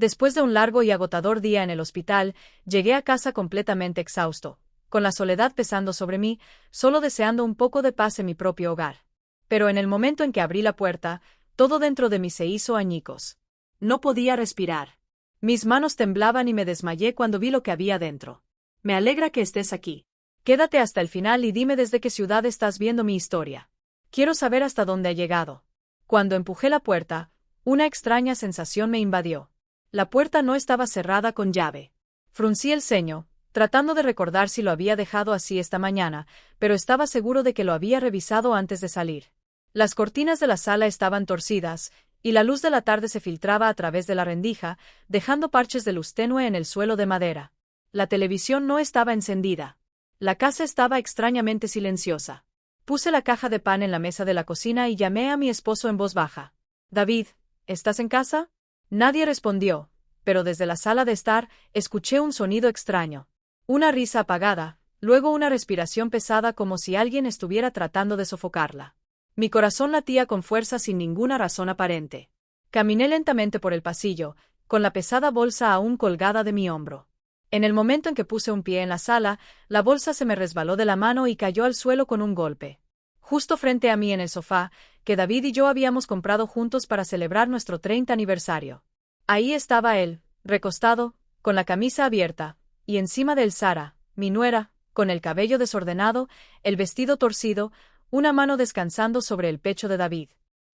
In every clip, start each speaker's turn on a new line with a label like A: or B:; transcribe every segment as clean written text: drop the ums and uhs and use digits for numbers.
A: Después de un largo y agotador día en el hospital, llegué a casa completamente exhausto, con la soledad pesando sobre mí, solo deseando un poco de paz en mi propio hogar. Pero en el momento en que abrí la puerta, todo dentro de mí se hizo añicos. No podía respirar. Mis manos temblaban y me desmayé cuando vi lo que había dentro. Me alegra que estés aquí. Quédate hasta el final y dime desde qué ciudad estás viendo mi historia. Quiero saber hasta dónde ha llegado. Cuando empujé la puerta, una extraña sensación me invadió. La puerta no estaba cerrada con llave. Fruncí el ceño, tratando de recordar si lo había dejado así esta mañana, pero estaba seguro de que lo había revisado antes de salir. Las cortinas de la sala estaban torcidas, y la luz de la tarde se filtraba a través de la rendija, dejando parches de luz tenue en el suelo de madera. La televisión no estaba encendida. La casa estaba extrañamente silenciosa. Puse la caja de pan en la mesa de la cocina y llamé a mi esposo en voz baja. «David, ¿estás en casa?» Nadie respondió, pero desde la sala de estar, escuché un sonido extraño. Una risa apagada, luego una respiración pesada como si alguien estuviera tratando de sofocarla. Mi corazón latía con fuerza sin ninguna razón aparente. Caminé lentamente por el pasillo, con la pesada bolsa aún colgada de mi hombro. En el momento en que puse un pie en la sala, la bolsa se me resbaló de la mano y cayó al suelo con un golpe. Justo frente a mí en el sofá, que David y yo habíamos comprado juntos para celebrar nuestro 30 aniversario. Ahí estaba él, recostado, con la camisa abierta, y encima de él Sara, mi nuera, con el cabello desordenado, el vestido torcido, una mano descansando sobre el pecho de David.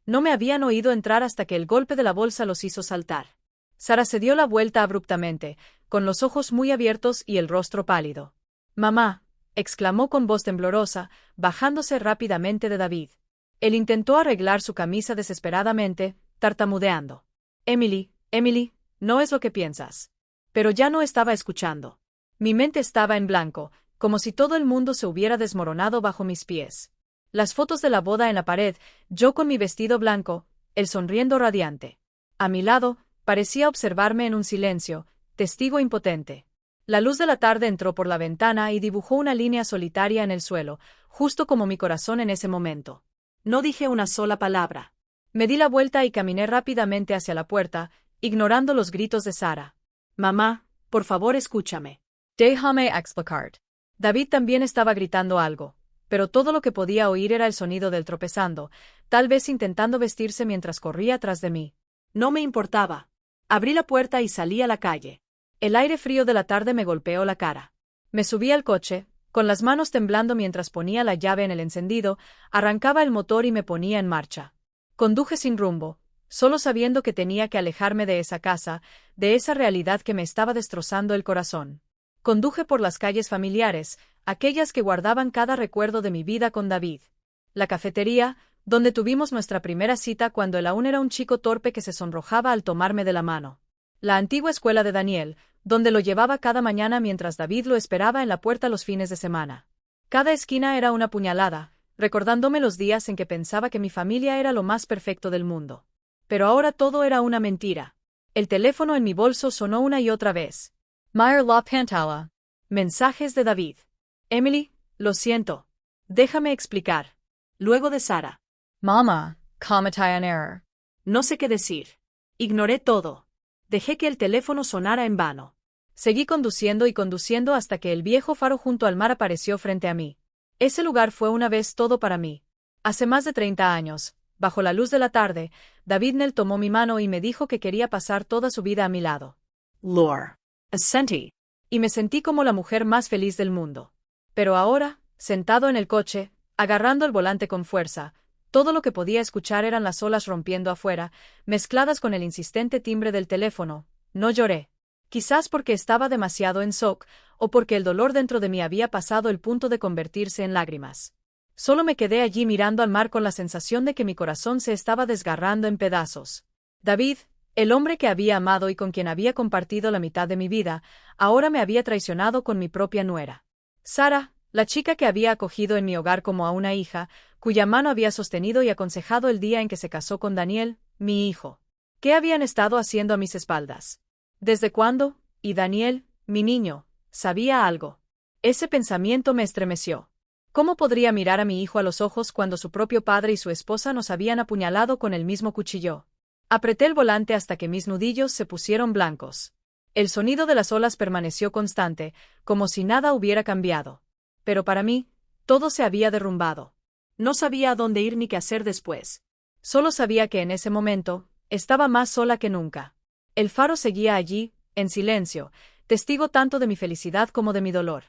A: No me habían oído entrar hasta que el golpe de la bolsa los hizo saltar. Sara se dio la vuelta abruptamente, con los ojos muy abiertos y el rostro pálido. «Mamá», exclamó con voz temblorosa, bajándose rápidamente de David. Él intentó arreglar su camisa desesperadamente, tartamudeando. «Emily, Emily, no es lo que piensas». Pero ya no estaba escuchando. Mi mente estaba en blanco, como si todo el mundo se hubiera desmoronado bajo mis pies. Las fotos de la boda en la pared, yo con mi vestido blanco, él sonriendo radiante. A mi lado, parecía observarme en un silencio, testigo impotente. La luz de la tarde entró por la ventana y dibujó una línea solitaria en el suelo, justo como mi corazón en ese momento. No dije una sola palabra. Me di la vuelta y caminé rápidamente hacia la puerta, ignorando los gritos de Sara. «Mamá, por favor escúchame. Déjame explicar». David también estaba gritando algo, pero todo lo que podía oír era el sonido del tropezando, tal vez intentando vestirse mientras corría tras de mí. No me importaba. Abrí la puerta y salí a la calle. El aire frío de la tarde me golpeó la cara. Me subí al coche, con las manos temblando mientras ponía la llave en el encendido, arrancaba el motor y me ponía en marcha. Conduje sin rumbo, solo sabiendo que tenía que alejarme de esa casa, de esa realidad que me estaba destrozando el corazón. Conduje por las calles familiares, aquellas que guardaban cada recuerdo de mi vida con David. La cafetería, donde tuvimos nuestra primera cita cuando él aún era un chico torpe que se sonrojaba al tomarme de la mano. La antigua escuela de Daniel, donde lo llevaba cada mañana mientras David lo esperaba en la puerta los fines de semana. Cada esquina era una puñalada, recordándome los días en que pensaba que mi familia era lo más perfecto del mundo. Pero ahora todo era una mentira. El teléfono en mi bolso sonó una y otra vez. Meyer la Pantala. Mensajes de David. «Emily, lo siento. Déjame explicar». Luego de Sara. «Mama, cometí un error». No sé qué decir. Ignoré todo. Dejé que el teléfono sonara en vano. Seguí conduciendo y conduciendo hasta que el viejo faro junto al mar apareció frente a mí. Ese lugar fue una vez todo para mí. Hace más de 30 años, bajo la luz de la tarde, David Nell tomó mi mano y me dijo que quería pasar toda su vida a mi lado. «Lore. Asentí». Y me sentí como la mujer más feliz del mundo. Pero ahora, sentado en el coche, agarrando el volante con fuerza, todo lo que podía escuchar eran las olas rompiendo afuera, mezcladas con el insistente timbre del teléfono. No lloré. Quizás porque estaba demasiado en shock, o porque el dolor dentro de mí había pasado el punto de convertirse en lágrimas. Solo me quedé allí mirando al mar con la sensación de que mi corazón se estaba desgarrando en pedazos. David, el hombre que había amado y con quien había compartido la mitad de mi vida, ahora me había traicionado con mi propia nuera. Sara, la chica que había acogido en mi hogar como a una hija, cuya mano había sostenido y aconsejado el día en que se casó con Daniel, mi hijo. ¿Qué habían estado haciendo a mis espaldas? ¿Desde cuándo? Y Daniel, mi niño, sabía algo. Ese pensamiento me estremeció. ¿Cómo podría mirar a mi hijo a los ojos cuando su propio padre y su esposa nos habían apuñalado con el mismo cuchillo? Apreté el volante hasta que mis nudillos se pusieron blancos. El sonido de las olas permaneció constante, como si nada hubiera cambiado. Pero para mí, todo se había derrumbado. No sabía a dónde ir ni qué hacer después. Solo sabía que en ese momento, estaba más sola que nunca. El faro seguía allí, en silencio, testigo tanto de mi felicidad como de mi dolor.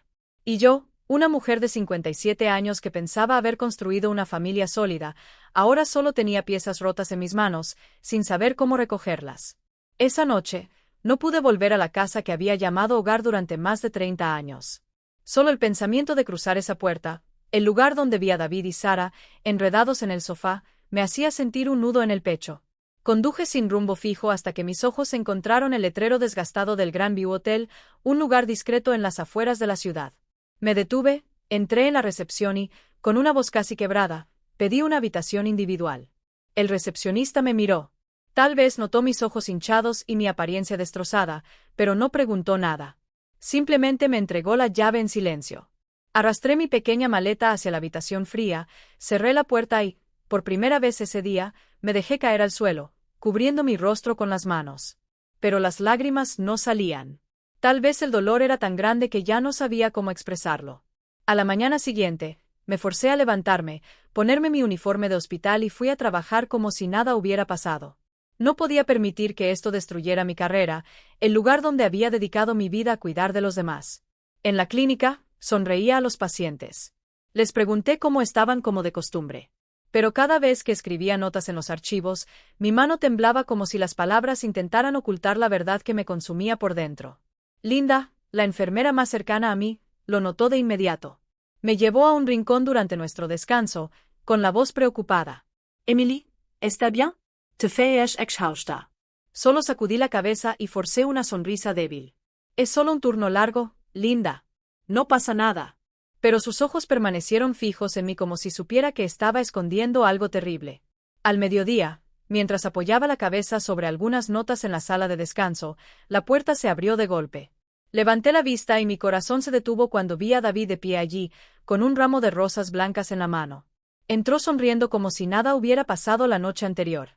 A: Y yo, una mujer de 57 años que pensaba haber construido una familia sólida, ahora solo tenía piezas rotas en mis manos, sin saber cómo recogerlas. Esa noche, no pude volver a la casa que había llamado hogar durante más de 30 años. Solo el pensamiento de cruzar esa puerta, el lugar donde vi a David y Sara, enredados en el sofá, me hacía sentir un nudo en el pecho. Conduje sin rumbo fijo hasta que mis ojos encontraron el letrero desgastado del Grand View Hotel, un lugar discreto en las afueras de la ciudad. Me detuve, entré en la recepción y, con una voz casi quebrada, pedí una habitación individual. El recepcionista me miró. Tal vez notó mis ojos hinchados y mi apariencia destrozada, pero no preguntó nada. Simplemente me entregó la llave en silencio. Arrastré mi pequeña maleta hacia la habitación fría, cerré la puerta y, por primera vez ese día, me dejé caer al suelo, cubriendo mi rostro con las manos. Pero las lágrimas no salían. Tal vez el dolor era tan grande que ya no sabía cómo expresarlo. A la mañana siguiente, me forcé a levantarme, ponerme mi uniforme de hospital y fui a trabajar como si nada hubiera pasado. No podía permitir que esto destruyera mi carrera, el lugar donde había dedicado mi vida a cuidar de los demás. En la clínica, sonreía a los pacientes. Les pregunté cómo estaban como de costumbre. Pero cada vez que escribía notas en los archivos, mi mano temblaba como si las palabras intentaran ocultar la verdad que me consumía por dentro. Linda, la enfermera más cercana a mí, lo notó de inmediato. Me llevó a un rincón durante nuestro descanso, con la voz preocupada. «Emily, ¿está bien? Te fais exhausta». Solo sacudí la cabeza y forcé una sonrisa débil. «Es solo un turno largo, Linda. No pasa nada». Pero sus ojos permanecieron fijos en mí como si supiera que estaba escondiendo algo terrible. Al mediodía, mientras apoyaba la cabeza sobre algunas notas en la sala de descanso, la puerta se abrió de golpe. Levanté la vista y mi corazón se detuvo cuando vi a David de pie allí, con un ramo de rosas blancas en la mano. Entró sonriendo como si nada hubiera pasado la noche anterior.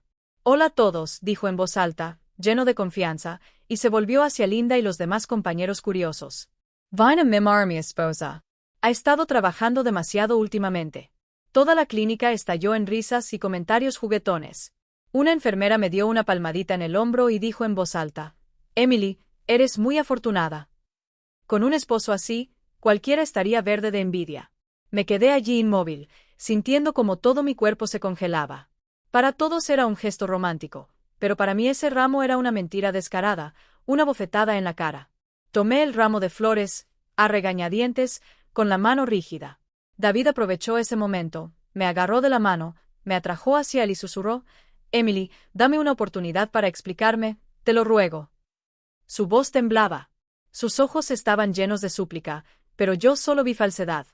A: «Hola a todos», dijo en voz alta, lleno de confianza, y se volvió hacia Linda y los demás compañeros curiosos. «Vine a mimar a mi esposa. Ha estado trabajando demasiado últimamente». Toda la clínica estalló en risas y comentarios juguetones. Una enfermera me dio una palmadita en el hombro y dijo en voz alta: «Emily, eres muy afortunada. Con un esposo así, cualquiera estaría verde de envidia». Me quedé allí inmóvil, sintiendo como todo mi cuerpo se congelaba. Para todos era un gesto romántico, pero para mí ese ramo era una mentira descarada, una bofetada en la cara. Tomé el ramo de flores, a regañadientes, con la mano rígida. David aprovechó ese momento, me agarró de la mano, me atrajo hacia él y susurró: «Emily, dame una oportunidad para explicarme, te lo ruego». Su voz temblaba. Sus ojos estaban llenos de súplica, pero yo solo vi falsedad.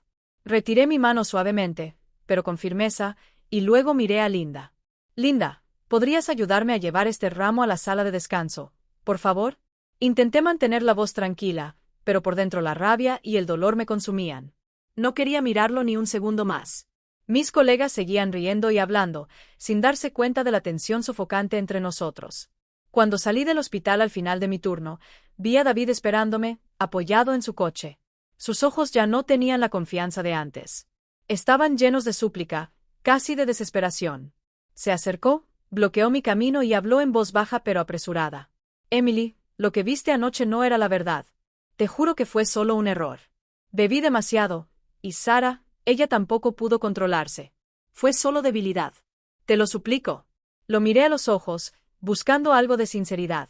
A: Retiré mi mano suavemente, pero con firmeza, y luego miré a Linda. «Linda, ¿podrías ayudarme a llevar este ramo a la sala de descanso, por favor?» Intenté mantener la voz tranquila, pero por dentro la rabia y el dolor me consumían. No quería mirarlo ni un segundo más. Mis colegas seguían riendo y hablando, sin darse cuenta de la tensión sofocante entre nosotros. Cuando salí del hospital al final de mi turno, vi a David esperándome, apoyado en su coche. Sus ojos ya no tenían la confianza de antes. Estaban llenos de súplica, casi de desesperación. Se acercó, bloqueó mi camino y habló en voz baja pero apresurada. «Emily, lo que viste anoche no era la verdad. Te juro que fue solo un error. Bebí demasiado, y Sara, ella tampoco pudo controlarse. Fue solo debilidad. Te lo suplico». Lo miré a los ojos, buscando algo de sinceridad.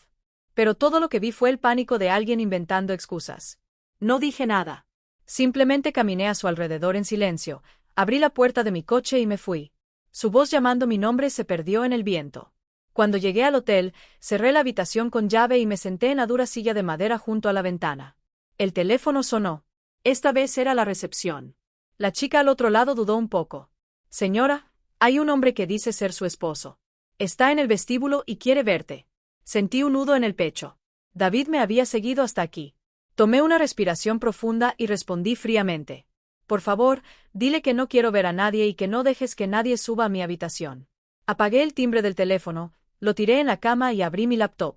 A: Pero todo lo que vi fue el pánico de alguien inventando excusas. No dije nada. Simplemente caminé a su alrededor en silencio, abrí la puerta de mi coche y me fui. Su voz llamando mi nombre se perdió en el viento. Cuando llegué al hotel, cerré la habitación con llave y me senté en la dura silla de madera junto a la ventana. El teléfono sonó. Esta vez era la recepción. La chica al otro lado dudó un poco. «Señora, hay un hombre que dice ser su esposo. Está en el vestíbulo y quiere verte». Sentí un nudo en el pecho. David me había seguido hasta aquí. Tomé una respiración profunda y respondí fríamente: «Por favor, dile que no quiero ver a nadie y que no dejes que nadie suba a mi habitación». Apagué el timbre del teléfono, Lo tiré en la cama y abrí mi laptop.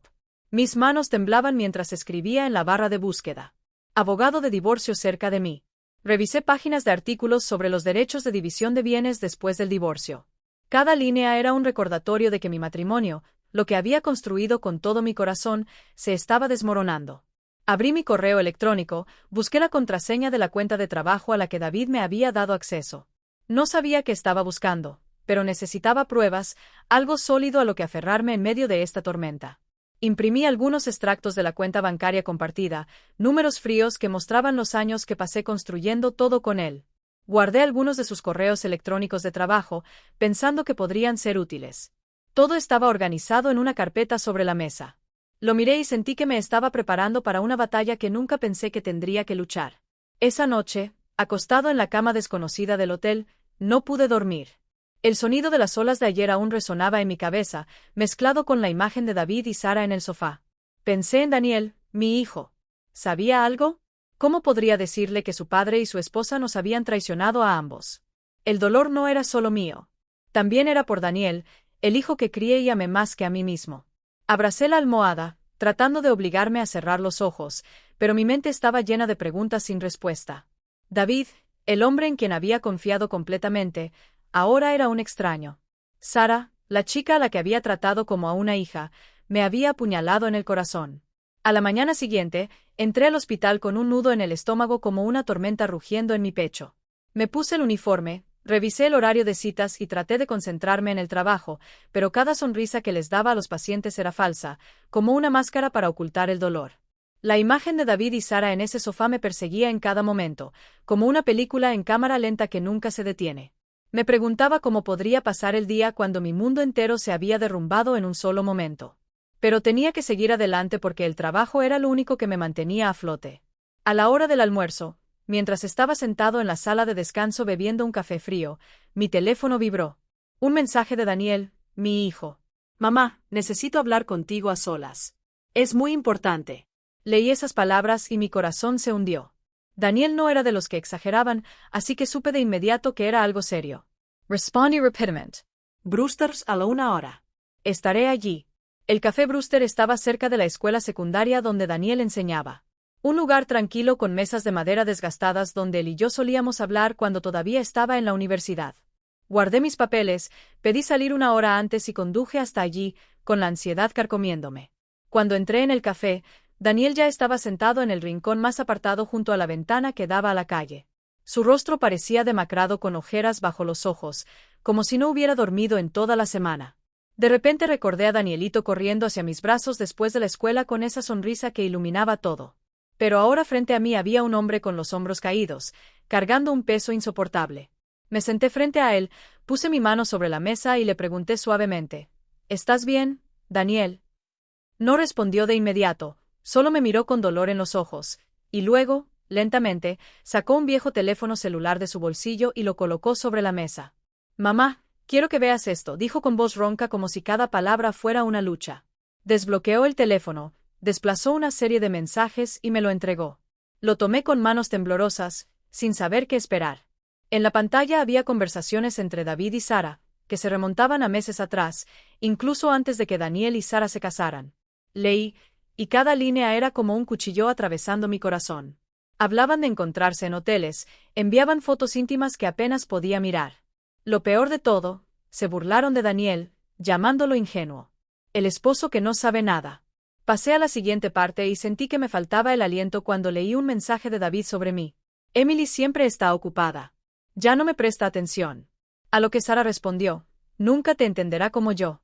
A: Mis manos temblaban mientras escribía en la barra de búsqueda. Abogado de divorcio cerca de mí. Revisé páginas de artículos sobre los derechos de división de bienes después del divorcio. Cada línea era un recordatorio de que mi matrimonio, lo que había construido con todo mi corazón, se estaba desmoronando. Abrí mi correo electrónico, busqué la contraseña de la cuenta de trabajo a la que David me había dado acceso. No sabía qué estaba buscando, pero necesitaba pruebas, algo sólido a lo que aferrarme en medio de esta tormenta. Imprimí algunos extractos de la cuenta bancaria compartida, números fríos que mostraban los años que pasé construyendo todo con él. Guardé algunos de sus correos electrónicos de trabajo, pensando que podrían ser útiles. Todo estaba organizado en una carpeta sobre la mesa. Lo miré y sentí que me estaba preparando para una batalla que nunca pensé que tendría que luchar. Esa noche, acostado en la cama desconocida del hotel, no pude dormir. El sonido de las olas de ayer aún resonaba en mi cabeza, mezclado con la imagen de David y Sara en el sofá. Pensé en Daniel, mi hijo. ¿Sabía algo? ¿Cómo podría decirle que su padre y su esposa nos habían traicionado a ambos? El dolor no era solo mío. También era por Daniel, el hijo que crié y amé más que a mí mismo. Abracé la almohada, tratando de obligarme a cerrar los ojos, pero mi mente estaba llena de preguntas sin respuesta. David, el hombre en quien había confiado completamente, ahora era un extraño. Sara, la chica a la que había tratado como a una hija, me había apuñalado en el corazón. A la mañana siguiente, entré al hospital con un nudo en el estómago como una tormenta rugiendo en mi pecho. Me puse el uniforme, revisé el horario de citas y traté de concentrarme en el trabajo, pero cada sonrisa que les daba a los pacientes era falsa, como una máscara para ocultar el dolor. La imagen de David y Sara en ese sofá me perseguía en cada momento, como una película en cámara lenta que nunca se detiene. Me preguntaba cómo podría pasar el día cuando mi mundo entero se había derrumbado en un solo momento. Pero tenía que seguir adelante porque el trabajo era lo único que me mantenía a flote. A la hora del almuerzo, mientras estaba sentado en la sala de descanso bebiendo un café frío, mi teléfono vibró. Un mensaje de Daniel, mi hijo. Mamá, necesito hablar contigo a solas. Es muy importante. Leí esas palabras y mi corazón se hundió. Daniel no era de los que exageraban, así que supe de inmediato que era algo serio. Respondí rápidamente. Brewster's a la 1 hora. Estaré allí. El café Brewster estaba cerca de la escuela secundaria donde Daniel enseñaba. Un lugar tranquilo con mesas de madera desgastadas donde él y yo solíamos hablar cuando todavía estaba en la universidad. Guardé mis papeles, pedí salir 1 hora antes y conduje hasta allí, con la ansiedad carcomiéndome. Cuando entré en el café, Daniel ya estaba sentado en el rincón más apartado junto a la ventana que daba a la calle. Su rostro parecía demacrado con ojeras bajo los ojos, como si no hubiera dormido en toda la semana. De repente recordé a Danielito corriendo hacia mis brazos después de la escuela con esa sonrisa que iluminaba todo. Pero ahora frente a mí había un hombre con los hombros caídos, cargando un peso insoportable. Me senté frente a él, puse mi mano sobre la mesa y le pregunté suavemente: ¿Estás bien, Daniel? No respondió de inmediato. Solo me miró con dolor en los ojos, y luego, lentamente, sacó un viejo teléfono celular de su bolsillo y lo colocó sobre la mesa. Mamá, quiero que veas esto, dijo con voz ronca como si cada palabra fuera una lucha. Desbloqueó el teléfono, desplazó una serie de mensajes y me lo entregó. Lo tomé con manos temblorosas, sin saber qué esperar. En la pantalla había conversaciones entre David y Sara, que se remontaban a meses atrás, incluso antes de que Daniel y Sara se casaran. Leí, y cada línea era como un cuchillo atravesando mi corazón. Hablaban de encontrarse en hoteles, enviaban fotos íntimas que apenas podía mirar. Lo peor de todo, se burlaron de Daniel, llamándolo ingenuo. El esposo que no sabe nada. Pasé a la siguiente parte y sentí que me faltaba el aliento cuando leí un mensaje de David sobre mí. Emily siempre está ocupada. Ya no me presta atención. A lo que Sara respondió: nunca te entenderá como yo.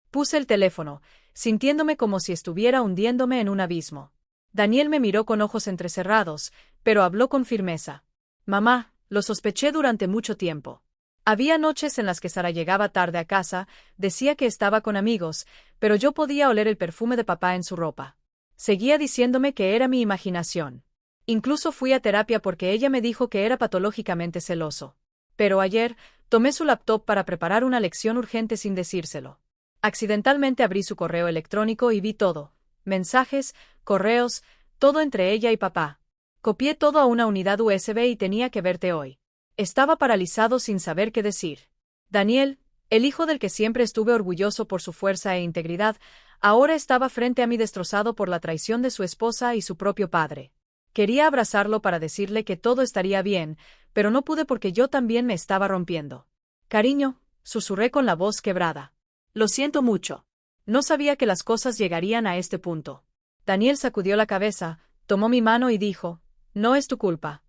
A: Puse el teléfono, sintiéndome como si estuviera hundiéndome en un abismo. Daniel me miró con ojos entrecerrados, pero habló con firmeza. Mamá, lo sospeché durante mucho tiempo. Había noches en las que Sara llegaba tarde a casa, decía que estaba con amigos, pero yo podía oler el perfume de papá en su ropa. Seguía diciéndome que era mi imaginación. Incluso fui a terapia porque ella me dijo que era patológicamente celoso. Pero ayer, tomé su laptop para preparar una lección urgente sin decírselo. Accidentalmente abrí su correo electrónico y vi todo. Mensajes, correos, todo entre ella y papá. Copié todo a una unidad USB y tenía que verte hoy. Estaba paralizado sin saber qué decir. Daniel, El hijo del que siempre estuve orgulloso por su fuerza e integridad, ahora estaba frente a mí destrozado por la traición de su esposa y su propio padre. Quería abrazarlo para decirle que todo estaría bien, pero no pude porque yo también me estaba rompiendo. Cariño, susurré con la voz quebrada. Lo siento mucho. No sabía que las cosas llegarían a este punto. Daniel sacudió la cabeza, tomó mi mano y dijo, no es tu culpa.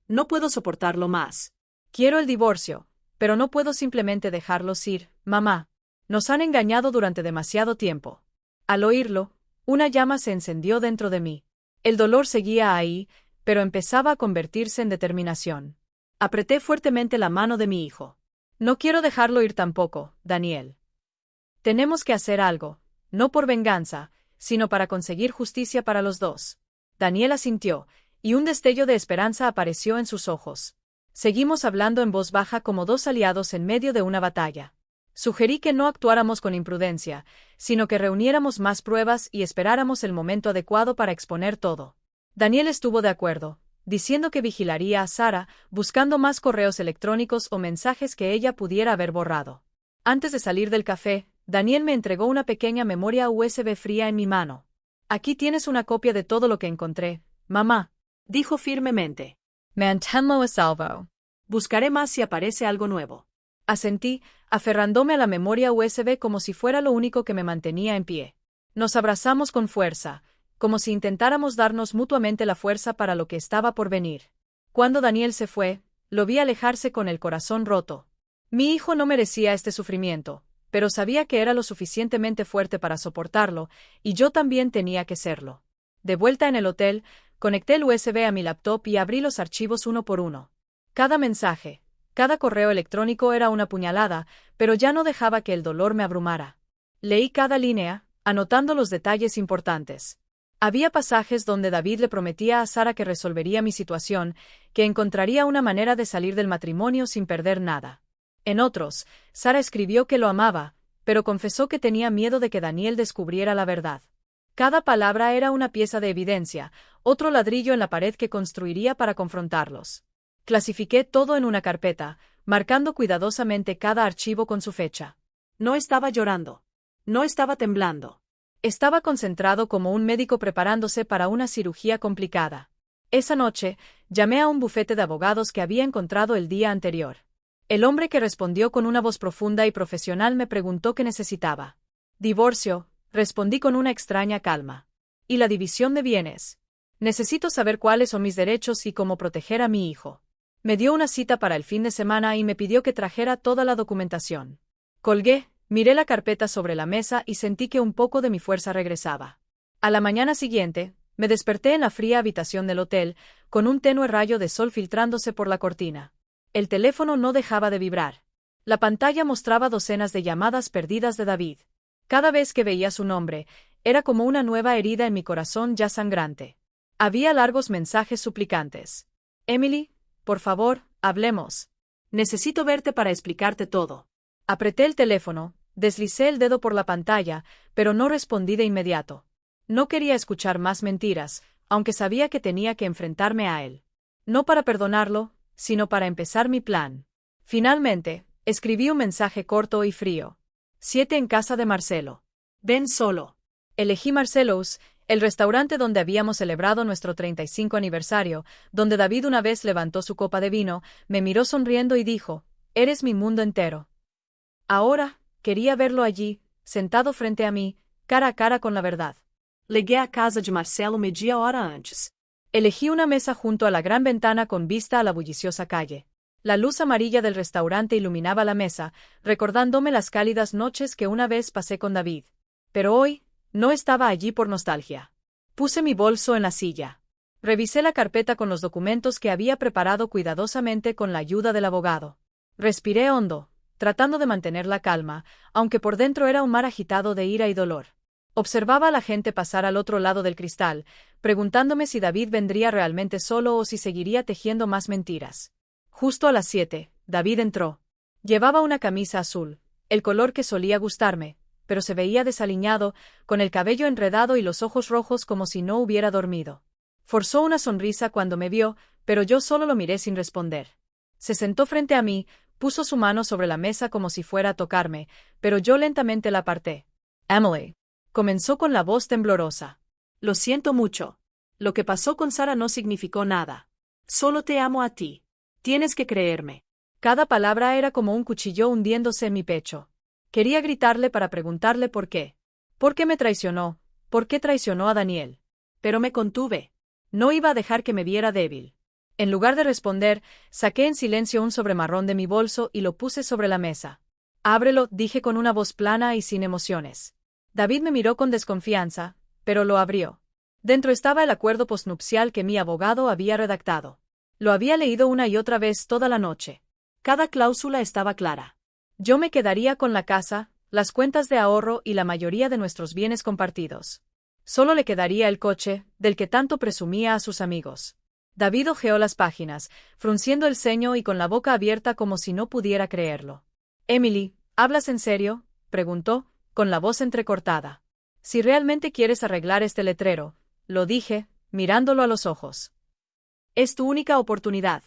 A: No puedo soportarlo más. Quiero el divorcio, pero no puedo simplemente dejarlos ir, mamá. Nos han engañado durante demasiado tiempo. Al oírlo, una llama se encendió dentro de mí. El dolor seguía ahí, pero empezaba a convertirse en determinación. Apreté fuertemente la mano de mi hijo. No quiero dejarlo ir tampoco, Daniel. Tenemos que hacer algo, no por venganza, sino para conseguir justicia para los dos. Daniel asintió, y un destello de esperanza apareció en sus ojos. Seguimos hablando en voz baja como dos aliados en medio de una batalla. Sugerí que no actuáramos con imprudencia, sino que reuniéramos más pruebas y esperáramos el momento adecuado para exponer todo. Daniel estuvo de acuerdo, diciendo que vigilaría a Sara, buscando más correos electrónicos o mensajes que ella pudiera haber borrado. Antes de salir del café, Daniel me entregó una pequeña memoria USB fría en mi mano. Aquí tienes una copia de todo lo que encontré, mamá, dijo firmemente. Manténlo a salvo. Buscaré más si aparece algo nuevo. Asentí, aferrándome a la memoria USB como si fuera lo único que me mantenía en pie. Nos abrazamos con fuerza, como si intentáramos darnos mutuamente la fuerza para lo que estaba por venir. Cuando Daniel se fue, lo vi alejarse con el corazón roto. Mi hijo no merecía este sufrimiento, pero sabía que era lo suficientemente fuerte para soportarlo, y yo también tenía que serlo. De vuelta en el hotel, conecté el USB a mi laptop y abrí los archivos uno por uno. Cada mensaje, cada correo electrónico era una puñalada, pero ya no dejaba que el dolor me abrumara. Leí cada línea, anotando los detalles importantes. Había pasajes donde David le prometía a Sara que resolvería mi situación, que encontraría una manera de salir del matrimonio sin perder nada. En otros, Sara escribió que lo amaba, pero confesó que tenía miedo de que Daniel descubriera la verdad. Cada palabra era una pieza de evidencia, otro ladrillo en la pared que construiría para confrontarlos. Clasifiqué todo en una carpeta, marcando cuidadosamente cada archivo con su fecha. No estaba llorando. No estaba temblando. Estaba concentrado como un médico preparándose para una cirugía complicada. Esa noche, llamé a un bufete de abogados que había encontrado el día anterior. El hombre que respondió con una voz profunda y profesional me preguntó qué necesitaba. Divorcio, respondí con una extraña calma. ¿Y la división de bienes? Necesito saber cuáles son mis derechos y cómo proteger a mi hijo. Me dio una cita para el fin de semana y me pidió que trajera toda la documentación. Colgué, miré la carpeta sobre la mesa y sentí que un poco de mi fuerza regresaba. A la mañana siguiente, me desperté en la fría habitación del hotel, con un tenue rayo de sol filtrándose por la cortina. El teléfono no dejaba de vibrar. La pantalla mostraba docenas de llamadas perdidas de David. Cada vez que veía su nombre, era como una nueva herida en mi corazón ya sangrante. Había largos mensajes suplicantes. Emily, por favor, hablemos. Necesito verte para explicarte todo. Apreté el teléfono, deslicé el dedo por la pantalla, pero no respondí de inmediato. No quería escuchar más mentiras, aunque sabía que tenía que enfrentarme a él. No para perdonarlo, sino para empezar mi plan. Finalmente, escribí un mensaje corto y frío. 7 en casa de Marcelo. Ven solo. Elegí Marcelo's, el restaurante donde habíamos celebrado nuestro 35 aniversario, donde David una vez levantó su copa de vino, me miró sonriendo y dijo, «Eres mi mundo entero». Ahora, quería verlo allí, sentado frente a mí, cara a cara con la verdad. Liguei a casa de Marcelo media hora antes. Elegí una mesa junto a la gran ventana con vista a la bulliciosa calle. La luz amarilla del restaurante iluminaba la mesa, recordándome las cálidas noches que una vez pasé con David. Pero hoy, no estaba allí por nostalgia. Puse mi bolso en la silla. Revisé la carpeta con los documentos que había preparado cuidadosamente con la ayuda del abogado. Respiré hondo, tratando de mantener la calma, aunque por dentro era un mar agitado de ira y dolor. Observaba a la gente pasar al otro lado del cristal, preguntándome si David vendría realmente solo o si seguiría tejiendo más mentiras. Justo a las 7, David entró. Llevaba una camisa azul, el color que solía gustarme, pero se veía desaliñado, con el cabello enredado y los ojos rojos como si no hubiera dormido. Forzó una sonrisa cuando me vio, pero yo solo lo miré sin responder. Se sentó frente a mí, Puso su mano sobre la mesa como si fuera a tocarme, pero yo lentamente la aparté. Emily. Comenzó con la voz temblorosa.
B: Lo siento mucho. Lo que pasó con Sara no significó nada. Solo te amo a ti. Tienes que creerme.
A: Cada palabra era como un cuchillo hundiéndose en mi pecho. Quería gritarle para preguntarle por qué. ¿Por qué me traicionó? ¿Por qué traicionó a Daniel?
B: Pero me contuve.
A: No iba a dejar que me viera débil. En lugar de responder, saqué en silencio un sobremarrón de mi bolso y lo puse sobre la mesa. Ábrelo, dije con una voz plana y sin emociones. David me miró con desconfianza, pero lo abrió. Dentro estaba el acuerdo postnupcial que mi abogado había redactado. Lo había leído una y otra vez toda la noche.
B: Cada cláusula estaba clara.
A: Yo me quedaría con la casa, las cuentas de ahorro y la mayoría de nuestros bienes compartidos. Solo le quedaría el coche, del que tanto presumía a sus amigos. David hojeó las páginas, frunciendo el ceño y con la boca abierta como si no pudiera creerlo. Emily, ¿hablas en serio?, preguntó, con la voz entrecortada. Si realmente quieres arreglar este letrero, lo dije, mirándolo a los ojos.
B: Es tu única oportunidad.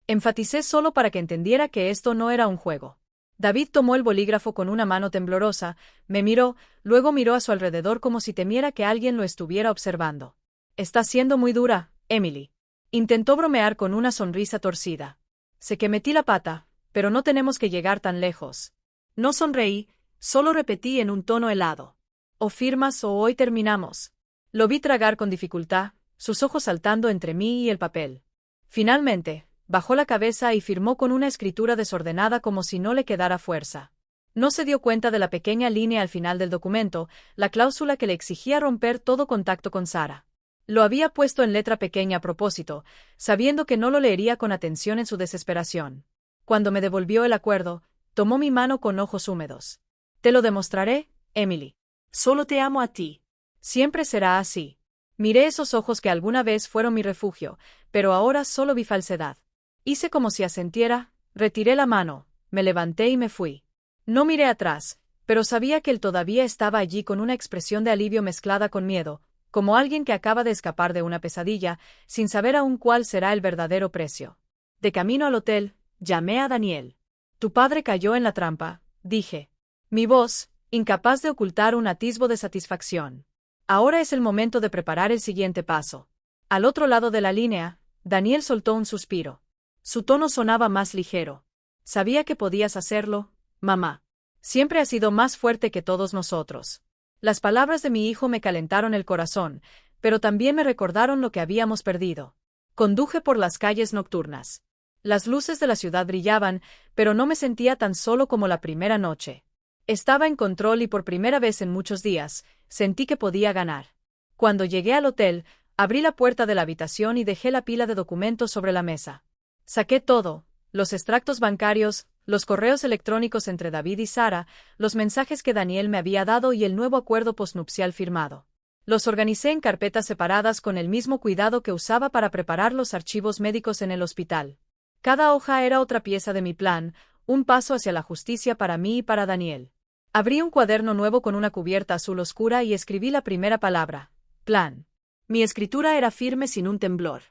A: Enfaticé solo para que entendiera que esto no era un juego. David tomó el bolígrafo con una mano temblorosa, me miró, luego miró a su alrededor como si temiera que alguien lo estuviera observando. Está siendo muy dura, Emily. Intentó bromear con una sonrisa torcida. Sé que metí la pata, pero no tenemos que llegar tan lejos.
B: No sonreí, solo repetí en un tono helado.
A: O firmas o hoy terminamos. Lo vi tragar con dificultad, sus ojos saltando entre mí y el papel. Finalmente, bajó la cabeza y firmó con una escritura desordenada como si no le quedara fuerza. No se dio cuenta de la pequeña línea al final del documento, la cláusula que le exigía romper todo contacto con Sara. Lo había puesto en letra pequeña a propósito, sabiendo que no lo leería con atención en su desesperación. Cuando me devolvió el acuerdo, tomó mi mano con ojos húmedos. Te lo demostraré, Emily.
B: Solo te amo a ti.
A: Siempre será así. Miré esos ojos que alguna vez fueron mi refugio, pero ahora solo vi falsedad. Hice como si asentiera, retiré la mano, me levanté y me fui. No miré atrás, pero sabía que él todavía estaba allí con una expresión de alivio mezclada con miedo, como alguien que acaba de escapar de una pesadilla, sin saber aún cuál será el verdadero precio. De camino al hotel, llamé a Daniel. Tu padre cayó en la trampa, dije. Mi voz, incapaz de ocultar un atisbo de satisfacción. Ahora es el momento de preparar el siguiente paso. Al otro lado de la línea, Daniel soltó un suspiro. Su tono sonaba más ligero. Sabía que podías hacerlo, mamá. Siempre has sido más fuerte que todos nosotros. Las palabras de mi hijo me calentaron el corazón, pero también me recordaron lo que habíamos perdido. Conduje por las calles nocturnas. Las luces de la ciudad brillaban, pero no me sentía tan solo como la primera noche. Estaba en control y por primera vez en muchos días, sentí que podía ganar. Cuando llegué al hotel, abrí la puerta de la habitación y dejé la pila de documentos sobre la mesa. Saqué todo, los extractos bancarios, los correos electrónicos entre David y Sara, los mensajes que Daniel me había dado y el nuevo acuerdo postnupcial firmado. Los organicé en carpetas separadas con el mismo cuidado que usaba para preparar los archivos médicos en el hospital. Cada hoja era otra pieza de mi plan, un paso hacia la justicia para mí y para Daniel. Abrí un cuaderno nuevo con una cubierta azul oscura y escribí la primera palabra: plan.
B: Mi escritura era firme sin un temblor.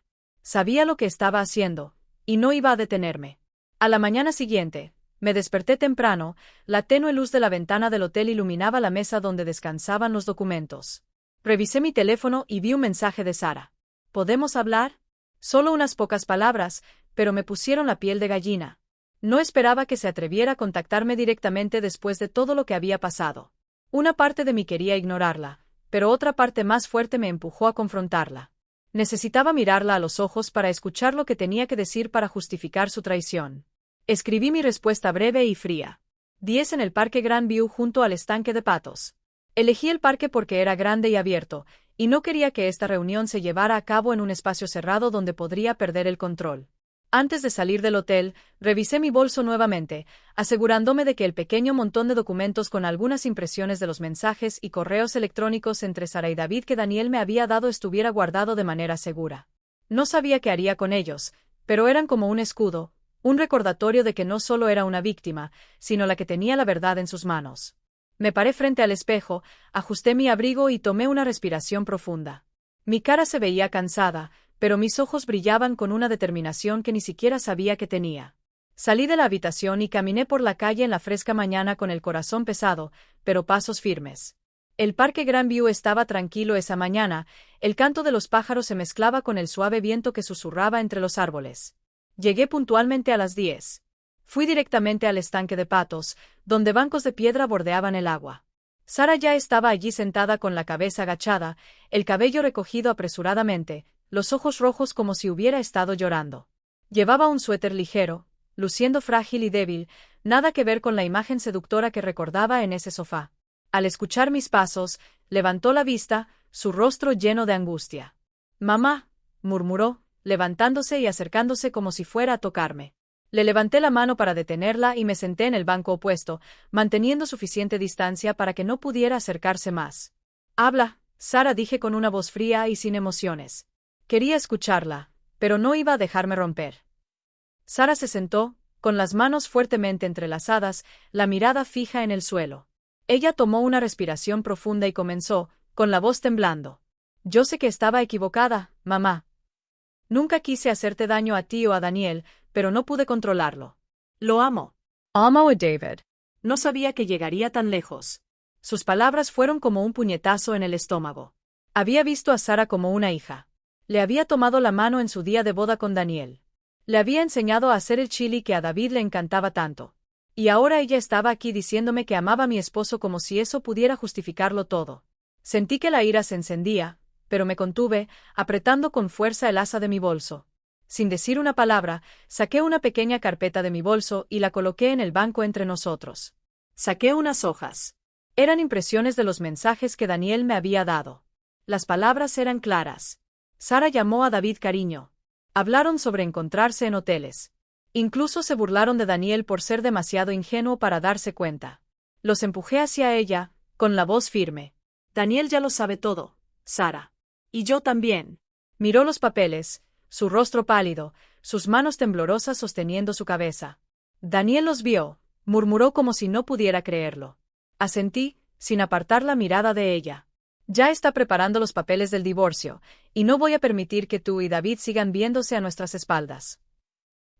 A: Sabía lo que estaba haciendo, y no iba a detenerme. A la mañana siguiente, me desperté temprano, la tenue luz de la ventana del hotel iluminaba la mesa donde descansaban los documentos. Revisé mi teléfono y vi un mensaje de Sara. ¿Podemos hablar? Solo unas pocas palabras, pero me pusieron la piel de gallina. No esperaba que se atreviera a contactarme directamente después de todo lo que había pasado. Una parte de mí quería ignorarla, pero otra parte más fuerte me empujó a confrontarla. Necesitaba mirarla a los ojos para escuchar lo que tenía que decir para justificar su traición. Escribí mi respuesta breve y fría. 10 en el Parque Grandview junto al estanque de patos. Elegí el parque porque era grande y abierto, y no quería que esta reunión se llevara a cabo en un espacio cerrado donde podría perder el control. Antes de salir del hotel, revisé mi bolso nuevamente, asegurándome de que el pequeño montón de documentos con algunas impresiones de los mensajes y correos electrónicos entre Sara y David que Daniel me había dado estuviera guardado de manera segura. No sabía qué haría con ellos, pero eran como un escudo, un recordatorio de que no solo era una víctima, sino la que tenía la verdad en sus manos. Me paré frente al espejo, ajusté mi abrigo y tomé una respiración profunda. Mi cara se veía cansada, pero mis ojos brillaban con una determinación que ni siquiera sabía que tenía. Salí de la habitación y caminé por la calle en la fresca mañana con el corazón pesado, pero pasos firmes. El parque Grandview estaba tranquilo esa mañana, el canto de los pájaros se mezclaba con el suave viento que susurraba entre los árboles. Llegué puntualmente a las 10. Fui directamente al estanque de patos, donde bancos de piedra bordeaban el agua. Sara ya estaba allí sentada con la cabeza agachada, el cabello recogido apresuradamente, los ojos rojos como si hubiera estado llorando. Llevaba un suéter ligero, luciendo frágil y débil, nada que ver con la imagen seductora que recordaba en ese sofá. Al escuchar mis pasos, levantó la vista, su rostro lleno de angustia. «Mamá», murmuró, levantándose y acercándose como si fuera a tocarme. Le levanté la mano para detenerla y me senté en el banco opuesto, manteniendo suficiente distancia para que no pudiera acercarse más. «Habla», Sara, dije con una voz fría y sin emociones. Quería escucharla, pero no iba a dejarme romper. Sara se sentó, con las manos fuertemente entrelazadas, la mirada fija en el suelo. Ella tomó una respiración profunda y comenzó, con la voz temblando. «Yo sé que estaba equivocada, mamá. Nunca quise hacerte daño a ti o a Daniel, pero no pude controlarlo.
B: Lo amo.
A: Amo a David».
B: No sabía que llegaría tan lejos.
A: Sus palabras fueron como un puñetazo en el estómago. Había visto a Sara como una hija. Le había tomado la mano en su día de boda con Daniel. Le había enseñado a hacer el chili que a David le encantaba tanto. Y ahora ella estaba aquí diciéndome que amaba a mi esposo como si eso pudiera justificarlo todo. Sentí que la ira se encendía, pero me contuve, apretando con fuerza el asa de mi bolso. Sin decir una palabra, saqué una pequeña carpeta de mi bolso y la coloqué en el banco entre nosotros.
B: Saqué unas hojas.
A: Eran impresiones de los mensajes que Daniel me había dado. Las palabras eran claras. Sara llamó a David cariño. Hablaron sobre encontrarse en hoteles. Incluso se burlaron de Daniel por ser demasiado ingenuo para darse cuenta. Los empujé hacia ella, con la voz firme.
B: Daniel ya lo sabe todo, Sara. Y yo también.
A: Miró los papeles, su rostro pálido, sus manos temblorosas sosteniendo su cabeza. Daniel los vio, murmuró como si no pudiera creerlo. Asentí, sin apartar la mirada de ella. Ya está preparando los papeles del divorcio, y no voy a permitir que tú y David sigan viéndose a nuestras espaldas.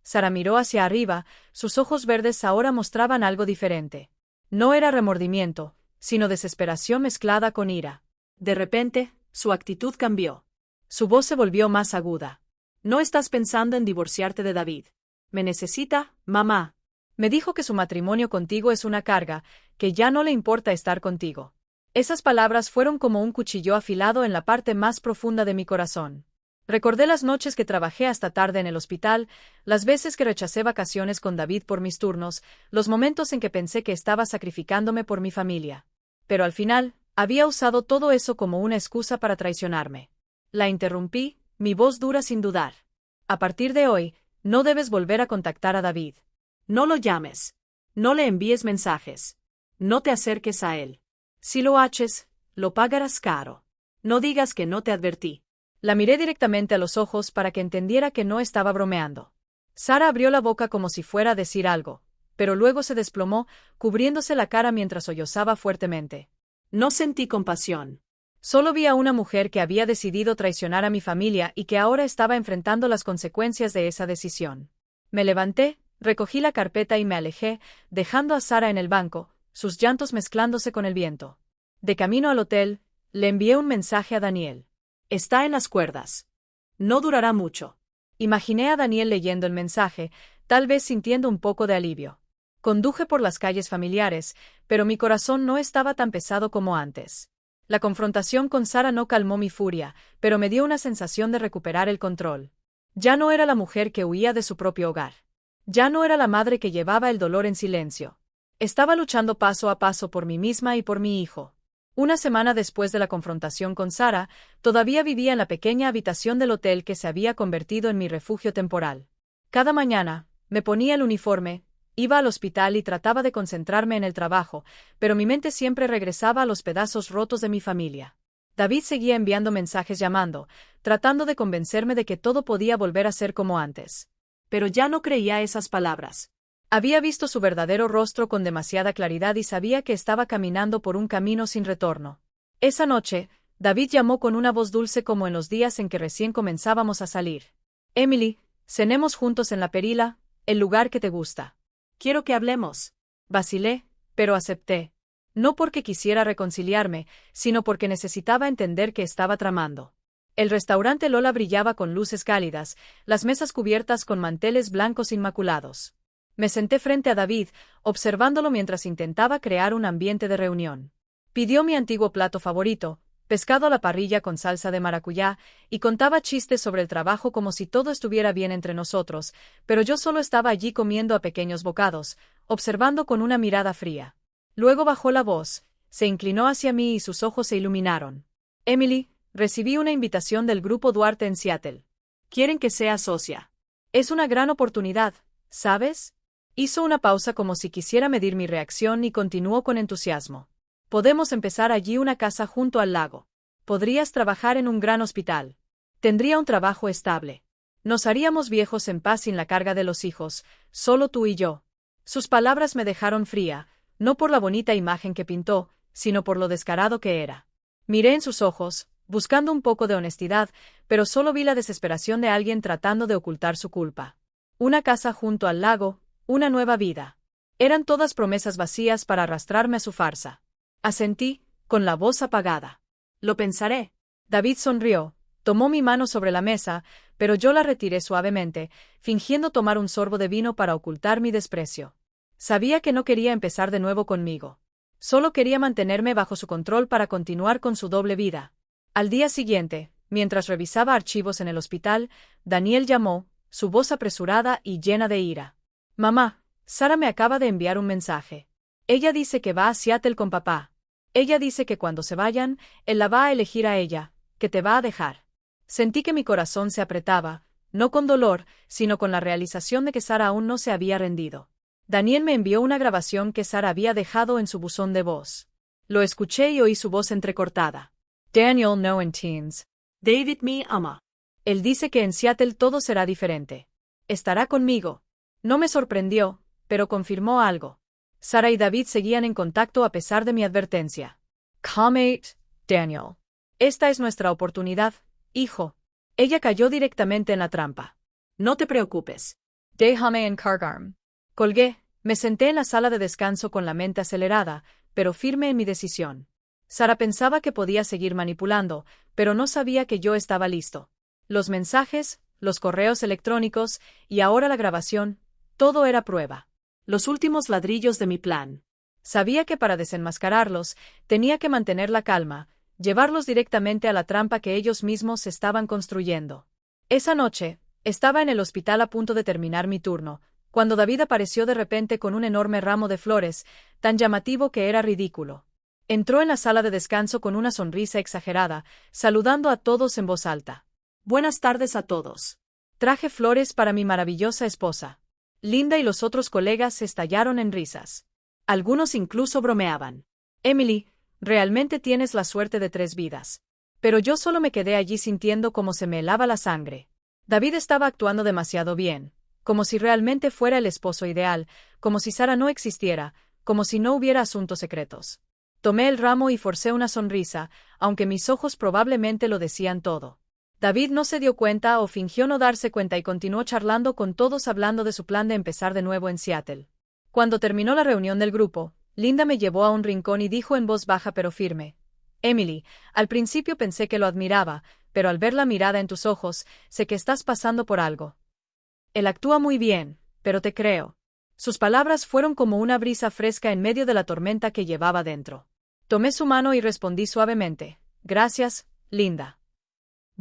A: Sara miró hacia arriba, sus ojos verdes ahora mostraban algo diferente. No era remordimiento, sino desesperación mezclada con ira.
B: De repente, su actitud cambió.
A: Su voz se volvió más aguda.
B: No estás pensando en divorciarte de David. ¿Me necesita, mamá?
A: Me dijo que su matrimonio contigo es una carga, que ya no le importa estar contigo. Esas palabras fueron como un cuchillo afilado en la parte más profunda de mi corazón. Recordé las noches que trabajé hasta tarde en el hospital, las veces que rechacé vacaciones con David por mis turnos, los momentos en que pensé que estaba sacrificándome por mi familia. Pero al final, había usado todo eso como una excusa para traicionarme. La interrumpí, mi voz dura sin dudar. A partir de hoy, no debes volver a contactar a David.
B: No lo llames. No le envíes mensajes. No te acerques a él. Si lo haces, lo pagarás caro. No digas que no te advertí.
A: La miré directamente a los ojos para que entendiera que no estaba bromeando. Sara abrió la boca como si fuera a decir algo, pero luego se desplomó, cubriéndose la cara mientras sollozaba fuertemente.
B: No sentí compasión.
A: Solo vi a una mujer que había decidido traicionar a mi familia y que ahora estaba enfrentando las consecuencias de esa decisión. Me levanté, recogí la carpeta y me alejé, dejando a Sara en el banco, sus llantos mezclándose con el viento. De camino al hotel, le envié un mensaje a Daniel.
B: Está en las cuerdas. No durará mucho.
A: Imaginé a Daniel leyendo el mensaje, tal vez sintiendo un poco de alivio. Conduje por las calles familiares, pero mi corazón no estaba tan pesado como antes. La confrontación con Sara no calmó mi furia, pero me dio una sensación de recuperar el control. Ya no era la mujer que huía de su propio hogar. Ya no era la madre que llevaba el dolor en silencio. Estaba luchando paso a paso por mí misma y por mi hijo. Una semana después de la confrontación con Sara, todavía vivía en la pequeña habitación del hotel que se había convertido en mi refugio temporal. Cada mañana, me ponía el uniforme, iba al hospital y trataba de concentrarme en el trabajo, pero mi mente siempre regresaba a los pedazos rotos de mi familia. David seguía enviando mensajes llamando, tratando de convencerme de que todo podía volver a ser como antes.
B: Pero ya no creía esas palabras.
A: Había visto su verdadero rostro con demasiada claridad y sabía que estaba caminando por un camino sin retorno. Esa noche, David llamó con una voz dulce como en los días en que recién comenzábamos a salir. «Emily, cenemos juntos en la perila, El lugar que te gusta.
B: Quiero que hablemos.
A: Vacilé, pero acepté. No porque quisiera reconciliarme, sino porque necesitaba entender qué estaba tramando. El restaurante Lola brillaba con luces cálidas, las mesas cubiertas con manteles blancos inmaculados. Me senté frente a David, observándolo mientras intentaba crear un ambiente de reunión. Pidió mi antiguo plato favorito, pescado a la parrilla con salsa de maracuyá, y contaba chistes sobre el trabajo como si todo estuviera bien entre nosotros, pero yo solo estaba allí comiendo a pequeños bocados, observando con una mirada fría. Luego bajó la voz, se inclinó hacia mí y sus ojos se iluminaron. Emily, recibí una invitación del Grupo Duarte en Seattle.
B: Quieren que sea socia.
A: Es una gran oportunidad, ¿sabes? Hizo una pausa como si quisiera medir mi reacción y continuó con entusiasmo. Podemos empezar allí una casa junto al lago. Podrías trabajar en un gran hospital. Tendría un trabajo estable. Nos haríamos viejos en paz sin la carga de los hijos, solo tú y yo. Sus palabras me dejaron fría, no por la bonita imagen que pintó, sino por lo descarado que era. Miré en sus ojos, buscando un poco de honestidad, pero solo vi la desesperación de alguien tratando de ocultar su culpa. Una casa junto al lago, una nueva vida. Eran todas promesas vacías para arrastrarme a su farsa. Asentí, con la voz apagada.
B: Lo pensaré.
A: David sonrió, tomó mi mano sobre la mesa, pero yo la retiré suavemente, fingiendo tomar un sorbo de vino para ocultar mi desprecio. Sabía que no quería empezar de nuevo conmigo. Solo quería mantenerme bajo su control para continuar con su doble vida. Al día siguiente, mientras revisaba archivos en el hospital, Daniel llamó, su voz apresurada y llena de ira. Mamá, Sara me acaba de enviar un mensaje. Ella dice que va a Seattle con papá. Ella dice que cuando se vayan, él la va a elegir a ella, que te va a dejar. Sentí que mi corazón se apretaba, no con dolor, sino con la realización de que Sara aún no se había rendido. Daniel me envió una grabación que Sara había dejado en su buzón de voz. Lo escuché y oí su voz entrecortada. Daniel no entiendes.
B: David me ama.
A: Él dice que en Seattle todo será diferente. Estará conmigo. No me sorprendió, pero confirmó algo. Sara y David seguían en contacto a pesar de mi advertencia. Calmate, Daniel. Esta es nuestra oportunidad, hijo. Ella cayó directamente en la trampa.
B: No te preocupes.
A: Déjame encargarme. Colgué, me senté en la sala de descanso con la mente acelerada, pero firme en mi decisión. Sara pensaba que podía seguir manipulando, pero no sabía que yo estaba listo. Los mensajes, los correos electrónicos, y ahora la grabación, todo era prueba.
B: Los últimos ladrillos de mi plan.
A: Sabía que para desenmascararlos, tenía que mantener la calma, llevarlos directamente a la trampa que ellos mismos estaban construyendo. Esa noche, estaba en el hospital a punto de terminar mi turno, cuando David apareció de repente con un enorme ramo de flores, tan llamativo que era ridículo. Entró en la sala de descanso con una sonrisa exagerada, saludando a todos en voz alta.
B: Buenas tardes a todos.
A: Traje flores para mi maravillosa esposa. Linda y los otros colegas estallaron en risas.
B: Algunos incluso bromeaban.
A: Emily, realmente tienes la suerte de 3 vidas. Pero yo solo me quedé allí sintiendo cómo se me helaba la sangre. David estaba actuando demasiado bien, como si realmente fuera el esposo ideal, como si Sara no existiera, como si no hubiera asuntos secretos. Tomé el ramo y forcé una sonrisa, aunque mis ojos probablemente lo decían todo. David no se dio cuenta o fingió no darse cuenta y continuó charlando con todos hablando de su plan de empezar de nuevo en Seattle. Cuando terminó la reunión del grupo, Linda me llevó a un rincón y dijo en voz baja pero firme: Emily, al principio pensé que lo admiraba, pero al ver la mirada en tus ojos, sé que estás pasando por algo. Él actúa muy bien, pero te creo. Sus palabras fueron como una brisa fresca en medio de la tormenta que llevaba dentro. Tomé su mano y respondí suavemente: Gracias, Linda.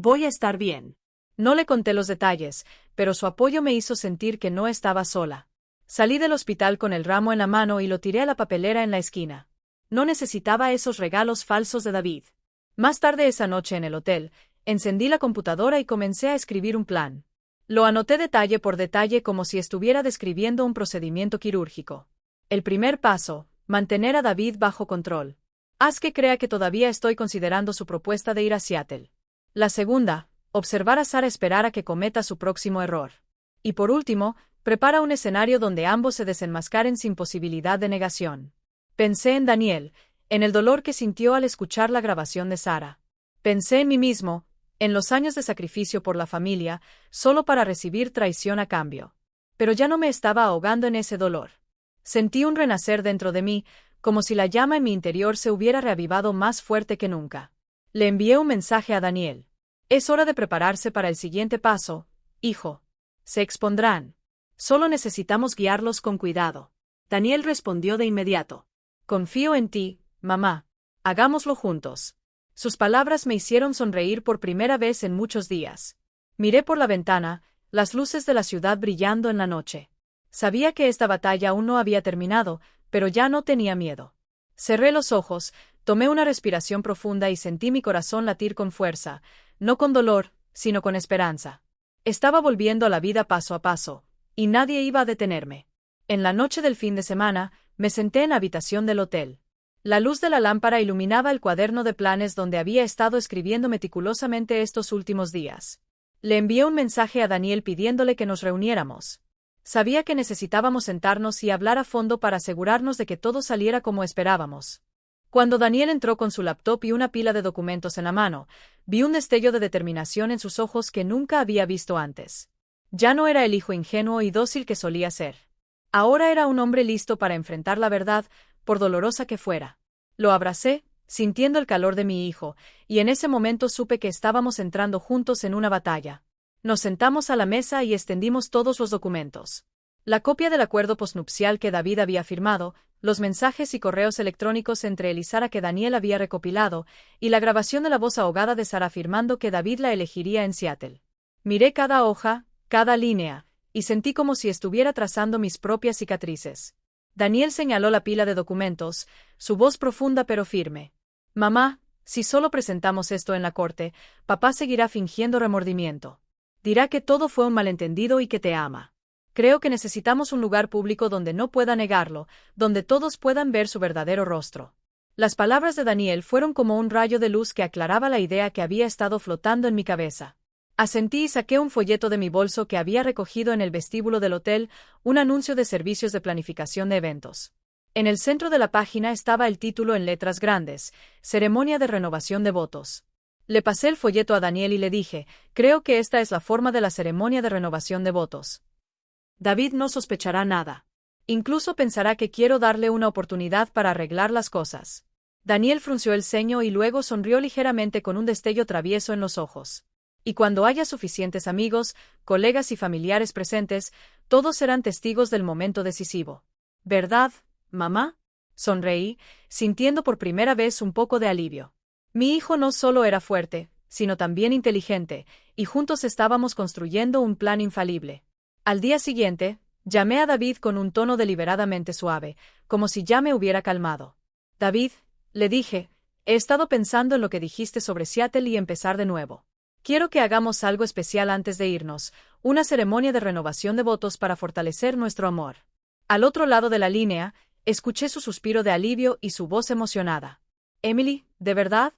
B: Voy a estar bien.
A: No le conté los detalles, pero su apoyo me hizo sentir que no estaba sola. Salí del hospital con el ramo en la mano y lo tiré a la papelera en la esquina. No necesitaba esos regalos falsos de David. Más tarde esa noche en el hotel, encendí la computadora y comencé a escribir un plan. Lo anoté detalle por detalle como si estuviera describiendo un procedimiento quirúrgico. El primer paso: mantener a David bajo control. Haz que crea que todavía estoy considerando su propuesta de ir a Seattle. La segunda: observar a Sara esperar a que cometa su próximo error. Y por último, prepara un escenario donde ambos se desenmascaren sin posibilidad de negación. Pensé en Daniel, en el dolor que sintió al escuchar la grabación de Sara. Pensé en mí mismo, en los años de sacrificio por la familia, solo para recibir traición a cambio. pero ya no me estaba ahogando en ese dolor. Sentí un renacer dentro de mí, como si la llama en mi interior se hubiera reavivado más fuerte que nunca. Le envié un mensaje a Daniel. Es hora de prepararse para el siguiente paso, hijo. Se expondrán. Solo necesitamos guiarlos con cuidado.
B: Daniel respondió de inmediato.
A: Confío en ti, mamá. Hagámoslo juntos. Sus palabras me hicieron sonreír por primera vez en muchos días. Miré por la ventana, las luces de la ciudad brillando en la noche. Sabía que esta batalla aún no había terminado, pero ya no tenía miedo. Cerré los ojos, tomé una respiración profunda y sentí mi corazón latir con fuerza, no con dolor, sino con esperanza. Estaba volviendo a la vida paso a paso, y nadie iba a detenerme. En la noche del fin de semana, me senté en la habitación del hotel. La luz de la lámpara iluminaba el cuaderno de planes donde había estado escribiendo meticulosamente estos últimos días. Le envié un mensaje a Daniel pidiéndole que nos reuniéramos. Sabía que necesitábamos sentarnos y hablar a fondo para asegurarnos de que todo saliera como esperábamos. Cuando Daniel entró con su laptop y una pila de documentos en la mano, vi un destello de determinación en sus ojos que nunca había visto antes. Ya no era el hijo ingenuo y dócil que solía ser. Ahora era un hombre listo para enfrentar la verdad, por dolorosa que fuera. Lo abracé, sintiendo el calor de mi hijo, y en ese momento supe que estábamos entrando juntos en una batalla. Nos sentamos a la mesa y extendimos todos los documentos. La copia del acuerdo posnupcial que David había firmado, los mensajes y correos electrónicos entre él y Sara que Daniel había recopilado, y la grabación de la voz ahogada de Sara afirmando que David la elegiría en Seattle. Miré cada hoja, cada línea, y sentí como si estuviera trazando mis propias cicatrices. Daniel señaló la pila de documentos, su voz profunda pero firme. Mamá, si solo presentamos esto en la corte, papá seguirá fingiendo remordimiento. Dirá que todo fue un malentendido y que te ama. Creo que necesitamos un lugar público donde no pueda negarlo, donde todos puedan ver su verdadero rostro. Las palabras de Daniel fueron como un rayo de luz que aclaraba la idea que había estado flotando en mi cabeza. Asentí y saqué un folleto de mi bolso que había recogido en el vestíbulo del hotel, un anuncio de servicios de planificación de eventos. En el centro de la página estaba el título en letras grandes: Ceremonia de renovación de votos. Le pasé el folleto a Daniel y le dije, creo que esta es la forma de la ceremonia de renovación de votos.
B: David no sospechará nada.
A: Incluso pensará que quiero darle una oportunidad para arreglar las cosas. Daniel frunció el ceño y luego sonrió ligeramente con un destello travieso en los ojos. Y cuando haya suficientes amigos, colegas y familiares presentes, todos serán testigos del momento decisivo. ¿Verdad, mamá? Sonreí, sintiendo por primera vez un poco de alivio. Mi hijo no solo era fuerte, sino también inteligente, y juntos estábamos construyendo un plan infalible. Al día siguiente, llamé a David con un tono deliberadamente suave, como si ya me hubiera calmado. David, le dije, he estado pensando en lo que dijiste sobre Seattle y empezar de nuevo. Quiero que hagamos algo especial antes de irnos, una ceremonia de renovación de votos para fortalecer nuestro amor. Al otro lado de la línea, escuché su suspiro de alivio y su voz emocionada. Emily, ¿de verdad?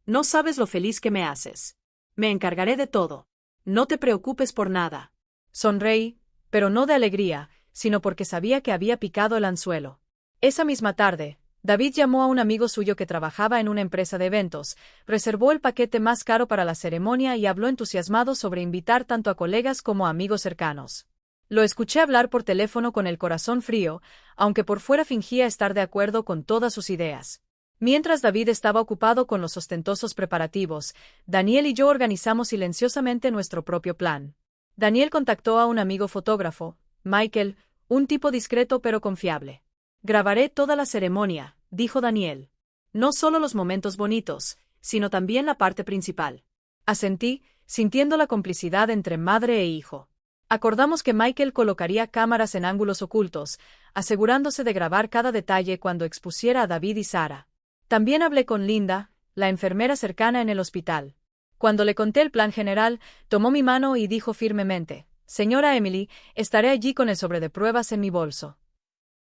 B: No sabes lo feliz que me haces. Me encargaré de todo. No te preocupes por nada.
A: Sonreí, pero no de alegría, sino porque sabía que había picado el anzuelo. Esa misma tarde, David llamó a un amigo suyo que trabajaba en una empresa de eventos, reservó el paquete más caro para la ceremonia y habló entusiasmado sobre invitar tanto a colegas como a amigos cercanos. Lo escuché hablar por teléfono con el corazón frío, aunque por fuera fingía estar de acuerdo con todas sus ideas. Mientras David estaba ocupado con los ostentosos preparativos, Daniel y yo organizamos silenciosamente nuestro propio plan. Daniel contactó a un amigo fotógrafo, Michael, un tipo discreto pero confiable. Grabaré toda la ceremonia, dijo Daniel. No solo los momentos bonitos, sino también la parte principal. Asentí, sintiendo la complicidad entre madre e hijo. Acordamos que Michael colocaría cámaras en ángulos ocultos, asegurándose de grabar cada detalle cuando expusiera a David y Sara. También hablé con Linda, la enfermera cercana en el hospital. Cuando le conté el plan general, tomó mi mano y dijo firmemente, «Señora Emily, estaré allí con el sobre de pruebas en mi bolso.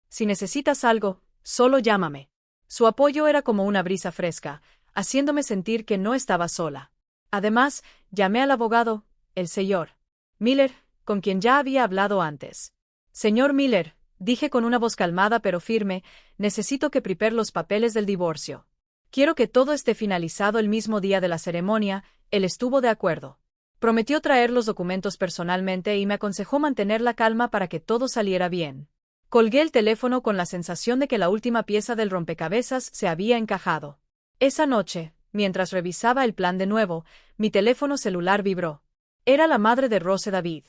A: Si necesitas algo, solo llámame». Su apoyo era como una brisa fresca, haciéndome sentir que no estaba sola. Además, llamé al abogado, el señor Miller, con quien ya había hablado antes. «Señor Miller», dije con una voz calmada pero firme, «necesito que prepare los papeles del divorcio. Quiero que todo esté finalizado el mismo día de la ceremonia». Él estuvo de acuerdo. Prometió traer los documentos personalmente y me aconsejó mantener la calma para que todo saliera bien. Colgué el teléfono con la sensación de que la última pieza del rompecabezas se había encajado. Esa noche, mientras revisaba el plan de nuevo, mi teléfono celular vibró. Era la madre de Rose David.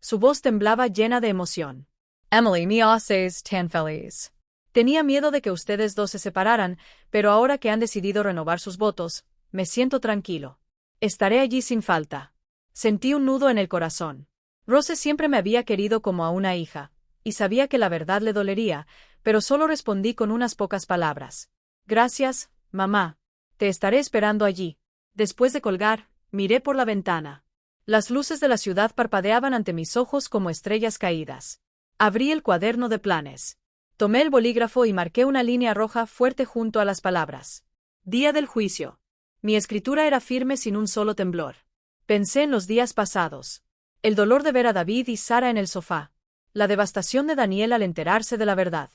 A: Su voz temblaba llena de emoción.
C: Emily, me haces tan feliz.
A: Tenía miedo de que ustedes dos se separaran, pero ahora que han decidido renovar sus votos, me siento tranquilo. Estaré allí sin falta. Sentí un nudo en el corazón. Rose siempre me había querido como a una hija, y sabía que la verdad le dolería, pero solo respondí con unas pocas palabras. Gracias, mamá. Te estaré esperando allí. Después de colgar, miré por la ventana. Las luces de la ciudad parpadeaban ante mis ojos como estrellas caídas. Abrí el cuaderno de planes. Tomé el bolígrafo y marqué una línea roja fuerte junto a las palabras. Día del juicio. Mi escritura era firme sin un solo temblor. Pensé en los días pasados. El dolor de ver a David y Sara en el sofá. La devastación de Daniel al enterarse de la verdad.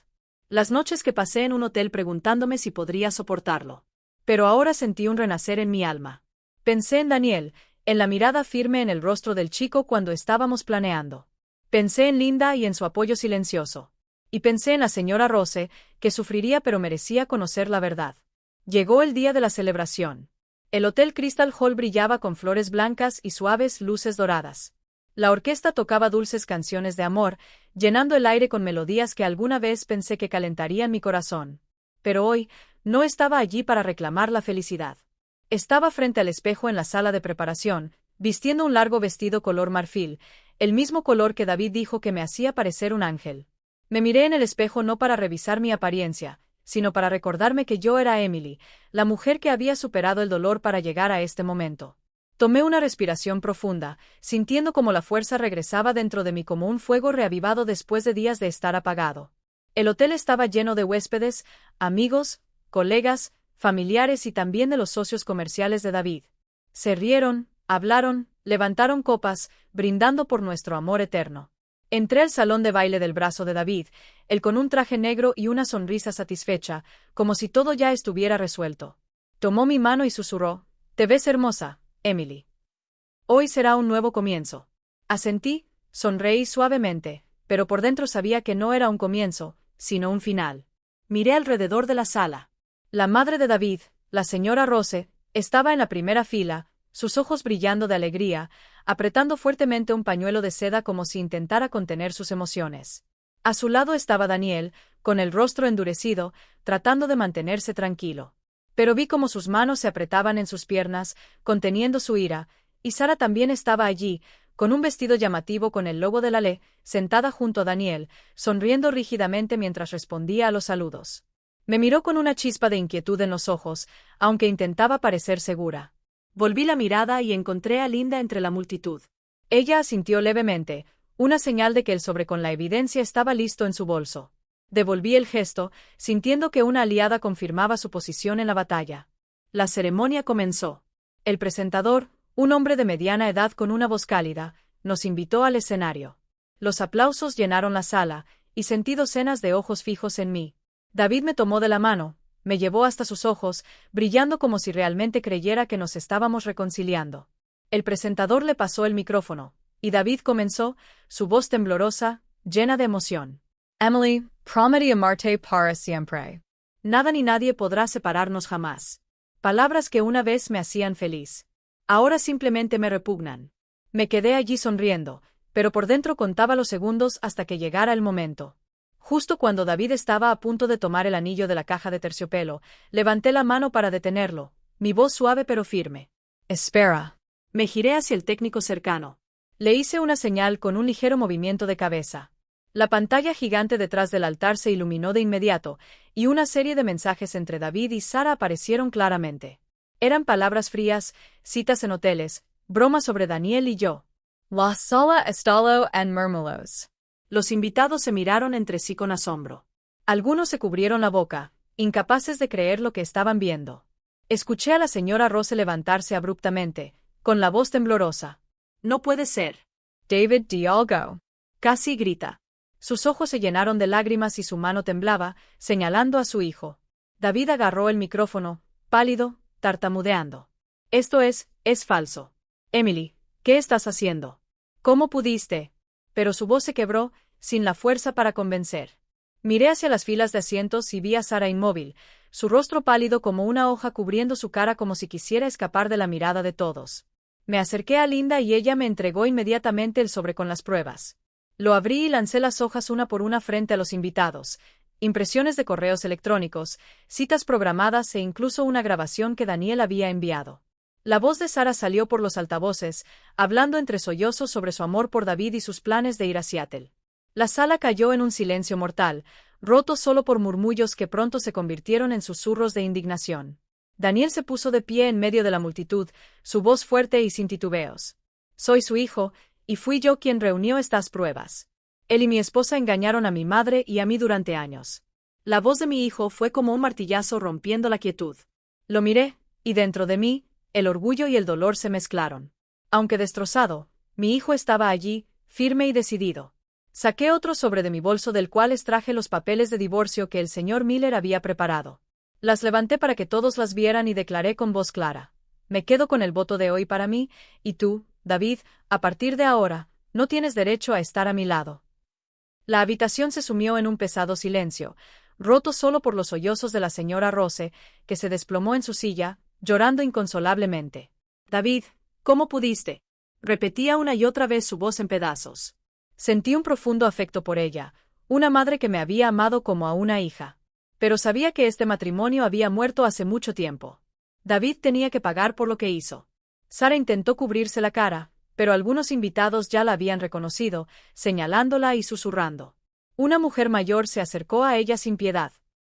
A: Las noches que pasé en un hotel preguntándome si podría soportarlo. Pero ahora sentí un renacer en mi alma. Pensé en Daniel, en la mirada firme en el rostro del chico cuando estábamos planeando. Pensé en Linda y en su apoyo silencioso. Y pensé en la señora Rose, que sufriría pero merecía conocer la verdad. Llegó el día de la celebración. El Hotel Crystal Hall brillaba con flores blancas y suaves luces doradas. La orquesta tocaba dulces canciones de amor, llenando el aire con melodías que alguna vez pensé que calentarían mi corazón. Pero hoy, no estaba allí para reclamar la felicidad. Estaba frente al espejo en la sala de preparación, vistiendo un largo vestido color marfil, el mismo color que David dijo que me hacía parecer un ángel. Me miré en el espejo no para revisar mi apariencia, sino para recordarme que yo era Emily, la mujer que había superado el dolor para llegar a este momento. Tomé una respiración profunda, sintiendo como la fuerza regresaba dentro de mí como un fuego reavivado después de días de estar apagado. El hotel estaba lleno de huéspedes, amigos, colegas, familiares y también de los socios comerciales de David. Se rieron, hablaron, levantaron copas, brindando por nuestro amor eterno. Entré al salón de baile del brazo de David, él con un traje negro y una sonrisa satisfecha, como si todo ya estuviera resuelto. Tomó mi mano y susurró, «Te ves hermosa, Emily. Hoy será un nuevo comienzo». Asentí, sonreí suavemente, pero por dentro sabía que no era un comienzo, sino un final. Miré alrededor de la sala. La madre de David, la señora Rose, estaba en la primera fila, sus ojos brillando de alegría, apretando fuertemente un pañuelo de seda como si intentara contener sus emociones. A su lado estaba Daniel, con el rostro endurecido, tratando de mantenerse tranquilo. Pero vi cómo sus manos se apretaban en sus piernas, conteniendo su ira, y Sara también estaba allí, con un vestido llamativo con el logo de la ley, sentada junto a Daniel, sonriendo rígidamente mientras respondía a los saludos. Me miró con una chispa de inquietud en los ojos, aunque intentaba parecer segura. Volví la mirada y encontré a Linda entre la multitud. Ella asintió levemente, una señal de que el sobre con la evidencia estaba listo en su bolso. Devolví el gesto, sintiendo que una aliada confirmaba su posición en la batalla. La ceremonia comenzó. El presentador, un hombre de mediana edad con una voz cálida, nos invitó al escenario. Los aplausos llenaron la sala, y sentí docenas de ojos fijos en mí. David me tomó de la mano, me llevó hasta sus ojos, brillando como si realmente creyera que nos estábamos reconciliando. El presentador le pasó el micrófono, y David comenzó, su voz temblorosa, llena de emoción.
C: Emily, prometí amarte para siempre.
A: Nada ni nadie podrá separarnos jamás. Palabras que una vez me hacían feliz. Ahora simplemente me repugnan. Me quedé allí sonriendo, pero por dentro contaba los segundos hasta que llegara el momento. Justo cuando David estaba a punto de tomar el anillo de la caja de terciopelo, levanté la mano para detenerlo, mi voz suave pero firme.
C: Espera.
A: Me giré hacia el técnico cercano. Le hice una señal con un ligero movimiento de cabeza. La pantalla gigante detrás del altar se iluminó de inmediato, y una serie de mensajes entre David y Sara aparecieron claramente. Eran palabras frías, citas en hoteles, bromas sobre Daniel y yo.
C: La sala estalló en murmullos.
A: Los invitados se miraron entre sí con asombro. Algunos se cubrieron la boca, incapaces de creer lo que estaban viendo. Escuché a la señora Rose levantarse abruptamente, con la voz temblorosa. «No puede ser.
C: David Dialgo».
A: Casi grita. Sus ojos se llenaron de lágrimas y su mano temblaba, señalando a su hijo. David agarró el micrófono, pálido, tartamudeando. «Esto es falso. Emily,
B: ¿Qué estás haciendo? ¿Cómo pudiste? Pero su voz se quebró, sin la fuerza para convencer. Miré hacia las filas de asientos y vi a Sara inmóvil, su rostro pálido como una hoja cubriendo su cara como si quisiera escapar de la mirada de todos. Me acerqué a Linda y ella me entregó inmediatamente el sobre con las pruebas. Lo abrí y lancé las hojas una por una frente a los invitados, impresiones de correos electrónicos, citas programadas e incluso una grabación que Daniel había enviado. La voz de Sara salió por los altavoces, hablando entre sollozos sobre su amor por David y sus planes de ir a Seattle. La sala cayó en un silencio mortal, roto solo por murmullos que pronto se convirtieron en susurros de indignación. Daniel se puso de pie en medio de la multitud, su voz fuerte y sin titubeos. Soy su hijo, y fui yo quien reunió estas pruebas. Él y mi esposa engañaron a mi madre y a mí durante años. La voz de mi hijo fue como un martillazo rompiendo la quietud. Lo miré, y dentro de mí, el orgullo y el dolor se mezclaron. Aunque destrozado, mi hijo estaba allí, firme y decidido. Saqué otro sobre de mi bolso del cual extraje los papeles de divorcio que el señor Miller había preparado. Las levanté para que todos las vieran y declaré con voz clara. Me quedo con el voto de hoy para mí, y tú, David, a partir de ahora, no tienes derecho a estar a mi lado. La habitación se sumió en un pesado silencio, roto solo por los sollozos de la señora Rose, que se desplomó en su silla, llorando inconsolablemente. David, ¿cómo pudiste? Repetía una y otra vez su voz en pedazos. Sentí un profundo afecto por ella, una madre que me había amado como a una hija. Pero sabía que este matrimonio había muerto hace mucho tiempo. David tenía que pagar por lo que hizo. Sara intentó cubrirse la cara, pero algunos invitados ya la habían reconocido, señalándola y susurrando. Una mujer mayor se acercó a ella sin piedad.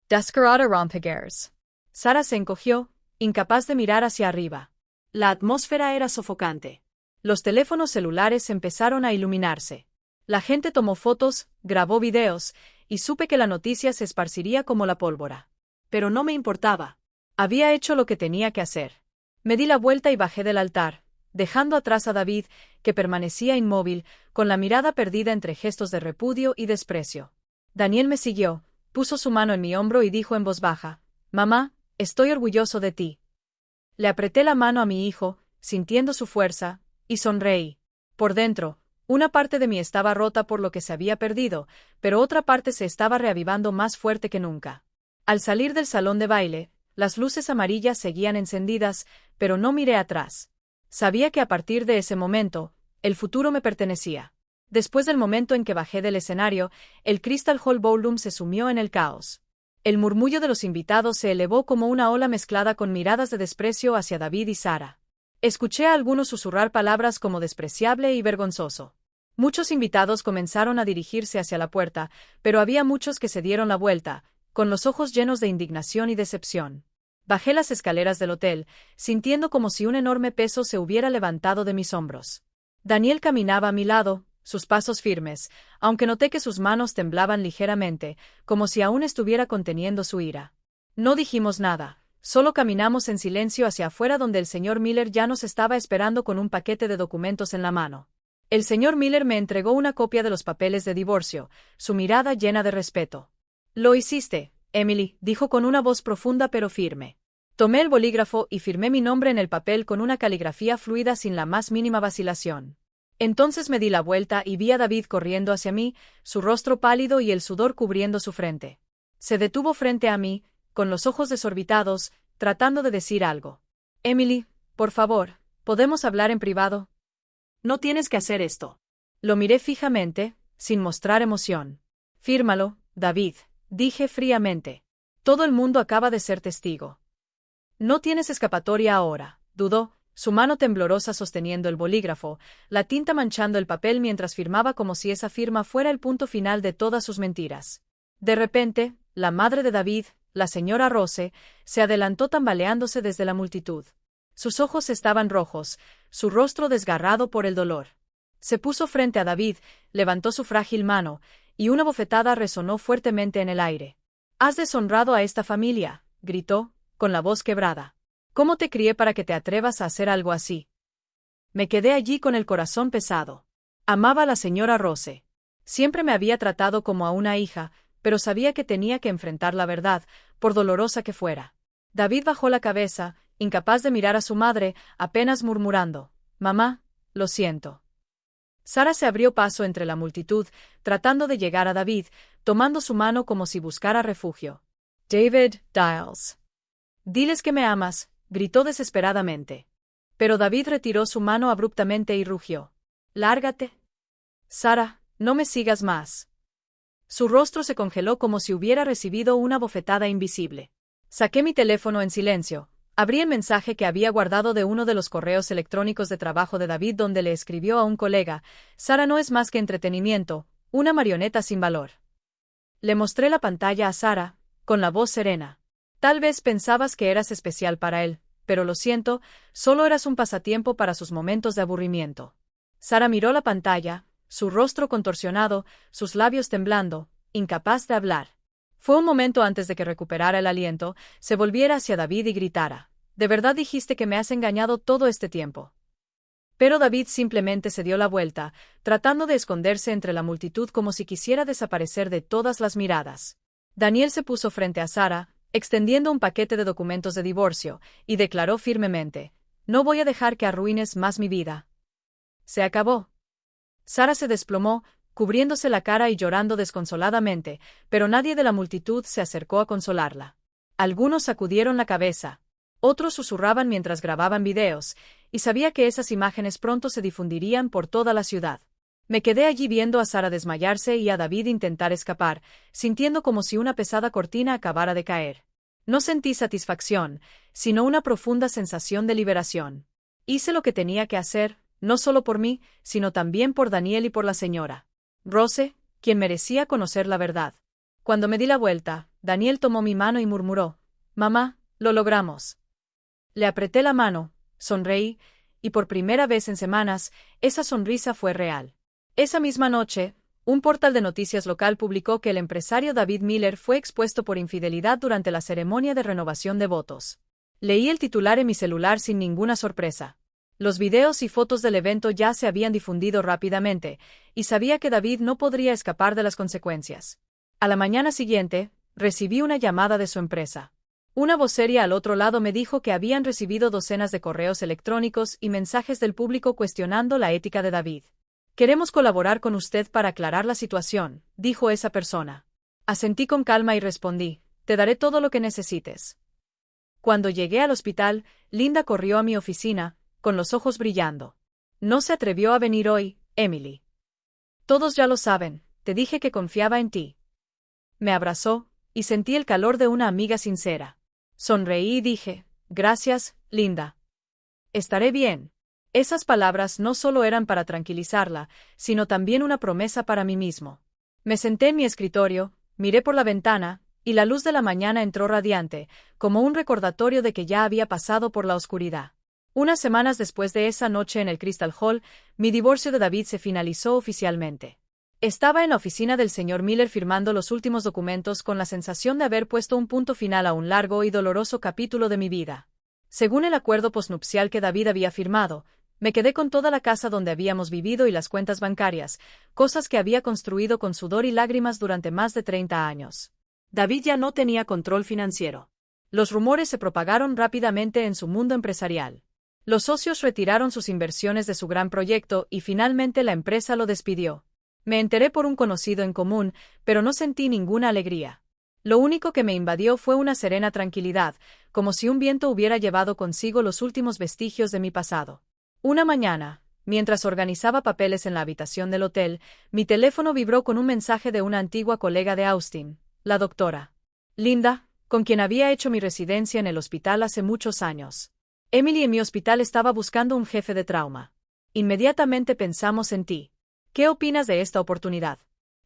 C: Descarada rompegers.
B: Sara se encogió, incapaz de mirar hacia arriba. La atmósfera era sofocante. Los teléfonos celulares empezaron a iluminarse. La gente tomó fotos, grabó videos, y supe que la noticia se esparciría como la pólvora. Pero no me importaba. Había hecho lo que tenía que hacer. Me di la vuelta y bajé del altar, dejando atrás a David, que permanecía inmóvil, con la mirada perdida entre gestos de repudio y desprecio. Daniel me siguió, puso su mano en mi hombro y dijo en voz baja: «Mamá, estoy orgulloso de ti». Le apreté la mano a mi hijo, sintiendo su fuerza, y sonreí. Por dentro, una parte de mí estaba rota por lo que se había perdido, pero otra parte se estaba reavivando más fuerte que nunca. Al salir del salón de baile, las luces amarillas seguían encendidas, pero no miré atrás. Sabía que a partir de ese momento, el futuro me pertenecía. Después del momento en que bajé del escenario, el Crystal Hall Ballroom se sumió en el caos. El murmullo de los invitados se elevó como una ola mezclada con miradas de desprecio hacia David y Sara. Escuché a algunos susurrar palabras como despreciable y vergonzoso. Muchos invitados comenzaron a dirigirse hacia la puerta, pero había muchos que se dieron la vuelta, con los ojos llenos de indignación y decepción. Bajé las escaleras del hotel, sintiendo como si un enorme peso se hubiera levantado de mis hombros. Daniel caminaba a mi lado, sus pasos firmes, aunque noté que sus manos temblaban ligeramente, como si aún estuviera conteniendo su ira. No dijimos nada. Solo caminamos en silencio hacia afuera donde el señor Miller ya nos estaba esperando con un paquete de documentos en la mano. El señor Miller me entregó una copia de los papeles de divorcio, su mirada llena de respeto. «Lo hiciste, Emily», dijo con una voz profunda pero firme. Tomé el bolígrafo y firmé mi nombre en el papel con una caligrafía fluida sin la más mínima vacilación. Entonces me di la vuelta y vi a David corriendo hacia mí, su rostro pálido y el sudor cubriendo su frente. Se detuvo frente a mí, con los ojos desorbitados, tratando de decir algo. «Emily, por favor, ¿podemos hablar en privado?» «No tienes que hacer esto». Lo miré fijamente, sin mostrar emoción. «Fírmalo, David», dije fríamente. «Todo el mundo acaba de ser testigo». «No tienes escapatoria ahora», dudó, su mano temblorosa sosteniendo el bolígrafo, la tinta manchando el papel mientras firmaba como si esa firma fuera el punto final de todas sus mentiras. De repente, la madre de David, la señora Rose, se adelantó tambaleándose desde la multitud. Sus ojos estaban rojos, su rostro desgarrado por el dolor. Se puso frente a David, levantó su frágil mano, y una bofetada resonó fuertemente en el aire. «Has deshonrado a esta familia», gritó, con la voz quebrada. «¿Cómo te crié para que te atrevas a hacer algo así?» Me quedé allí con el corazón pesado. Amaba a la señora Rose. Siempre me había tratado como a una hija, pero sabía que tenía que enfrentar la verdad, por dolorosa que fuera. David bajó la cabeza, incapaz de mirar a su madre, apenas murmurando: «Mamá,
A: Lo siento. Sara se abrió paso entre la multitud, tratando de llegar a David, tomando su mano como si buscara refugio.
C: David Dials.
A: Diles que me amas, gritó desesperadamente. Pero David retiró su mano abruptamente y rugió. Lárgate. Sara, no me sigas más. Su rostro se congeló como si hubiera recibido una bofetada invisible. Saqué mi teléfono en silencio. Abrí el mensaje que había guardado de uno de los correos electrónicos de trabajo de David donde le escribió a un colega: Sara no es más que entretenimiento, una marioneta sin valor. Le mostré la pantalla a Sara, con la voz serena. Tal vez pensabas que eras especial para él, pero lo siento, solo eras un pasatiempo para sus momentos de aburrimiento. Sara miró la pantalla, su rostro contorsionado, sus labios temblando, incapaz de hablar. Fue un momento antes de que recuperara el aliento, se volviera hacia David y gritara: ¿De verdad dijiste que me has engañado todo este tiempo? Pero David simplemente se dio la vuelta, tratando de esconderse entre la multitud como si quisiera desaparecer de todas las miradas. Daniel se puso frente a Sara, extendiendo un paquete de documentos de divorcio, y declaró firmemente: No voy a dejar que arruines más mi vida. Se acabó. Sara se desplomó, cubriéndose la cara y llorando desconsoladamente, pero nadie de la multitud se acercó a consolarla. Algunos sacudieron la cabeza. Otros susurraban mientras grababan videos, y sabía que esas imágenes pronto se difundirían por toda la ciudad. Me quedé allí viendo a Sara desmayarse y a David intentar escapar, sintiendo como si una pesada cortina acabara de caer. No sentí satisfacción, sino una profunda sensación de liberación. Hice lo que tenía que hacer, no solo por mí, sino también por Daniel y por la señora Rose, quien merecía conocer la verdad. Cuando me di la vuelta, Daniel tomó mi mano y murmuró: Mamá, lo logramos. Le apreté la mano, sonreí, y por primera vez en semanas, esa sonrisa fue real. Esa misma noche, un portal de noticias local publicó que el empresario David Miller fue expuesto por infidelidad durante la ceremonia de renovación de votos. Leí el titular en mi celular sin ninguna sorpresa. Los videos y fotos del evento ya se habían difundido rápidamente, y sabía que David no podría escapar de las consecuencias. A la mañana siguiente, recibí una llamada de su empresa. Una vocería al otro lado me dijo que habían recibido docenas de correos electrónicos y mensajes del público cuestionando la ética de David. Queremos colaborar con usted para aclarar la situación, dijo esa persona. Asentí con calma y respondí: Te daré todo lo que necesites. Cuando llegué al hospital, Linda corrió a mi oficina, con los ojos brillando. No se atrevió a venir hoy, Emily. Todos ya lo saben, te dije que confiaba en ti. Me abrazó, y sentí el calor de una amiga sincera. Sonreí y dije: Gracias, Linda. Estaré bien. Esas palabras no solo eran para tranquilizarla, sino también una promesa para mí mismo. Me senté en mi escritorio, miré por la ventana, y la luz de la mañana entró radiante, como un recordatorio de que ya había pasado por la oscuridad. Unas semanas después de esa noche en el Crystal Hall, mi divorcio de David se finalizó oficialmente. Estaba en la oficina del señor Miller firmando los últimos documentos con la sensación de haber puesto un punto final a un largo y doloroso capítulo de mi vida. Según el acuerdo posnupcial que David había firmado, me quedé con toda la casa donde habíamos vivido y las cuentas bancarias, cosas que había construido con sudor y lágrimas durante más de 30 años. David ya no tenía control financiero. Los rumores se propagaron rápidamente en su mundo empresarial. Los socios retiraron sus inversiones de su gran proyecto y finalmente la empresa lo despidió. Me enteré por un conocido en común, pero no sentí ninguna alegría. Lo único que me invadió fue una serena tranquilidad, como si un viento hubiera llevado consigo los últimos vestigios de mi pasado. Una mañana, mientras organizaba papeles en la habitación del hotel, mi teléfono vibró con un mensaje de una antigua colega de Austin, la doctora Linda, con quien había hecho mi residencia en el hospital hace muchos años. Emily en mi hospital estaba buscando un jefe de trauma. Inmediatamente pensamos en ti. ¿Qué opinas de esta oportunidad?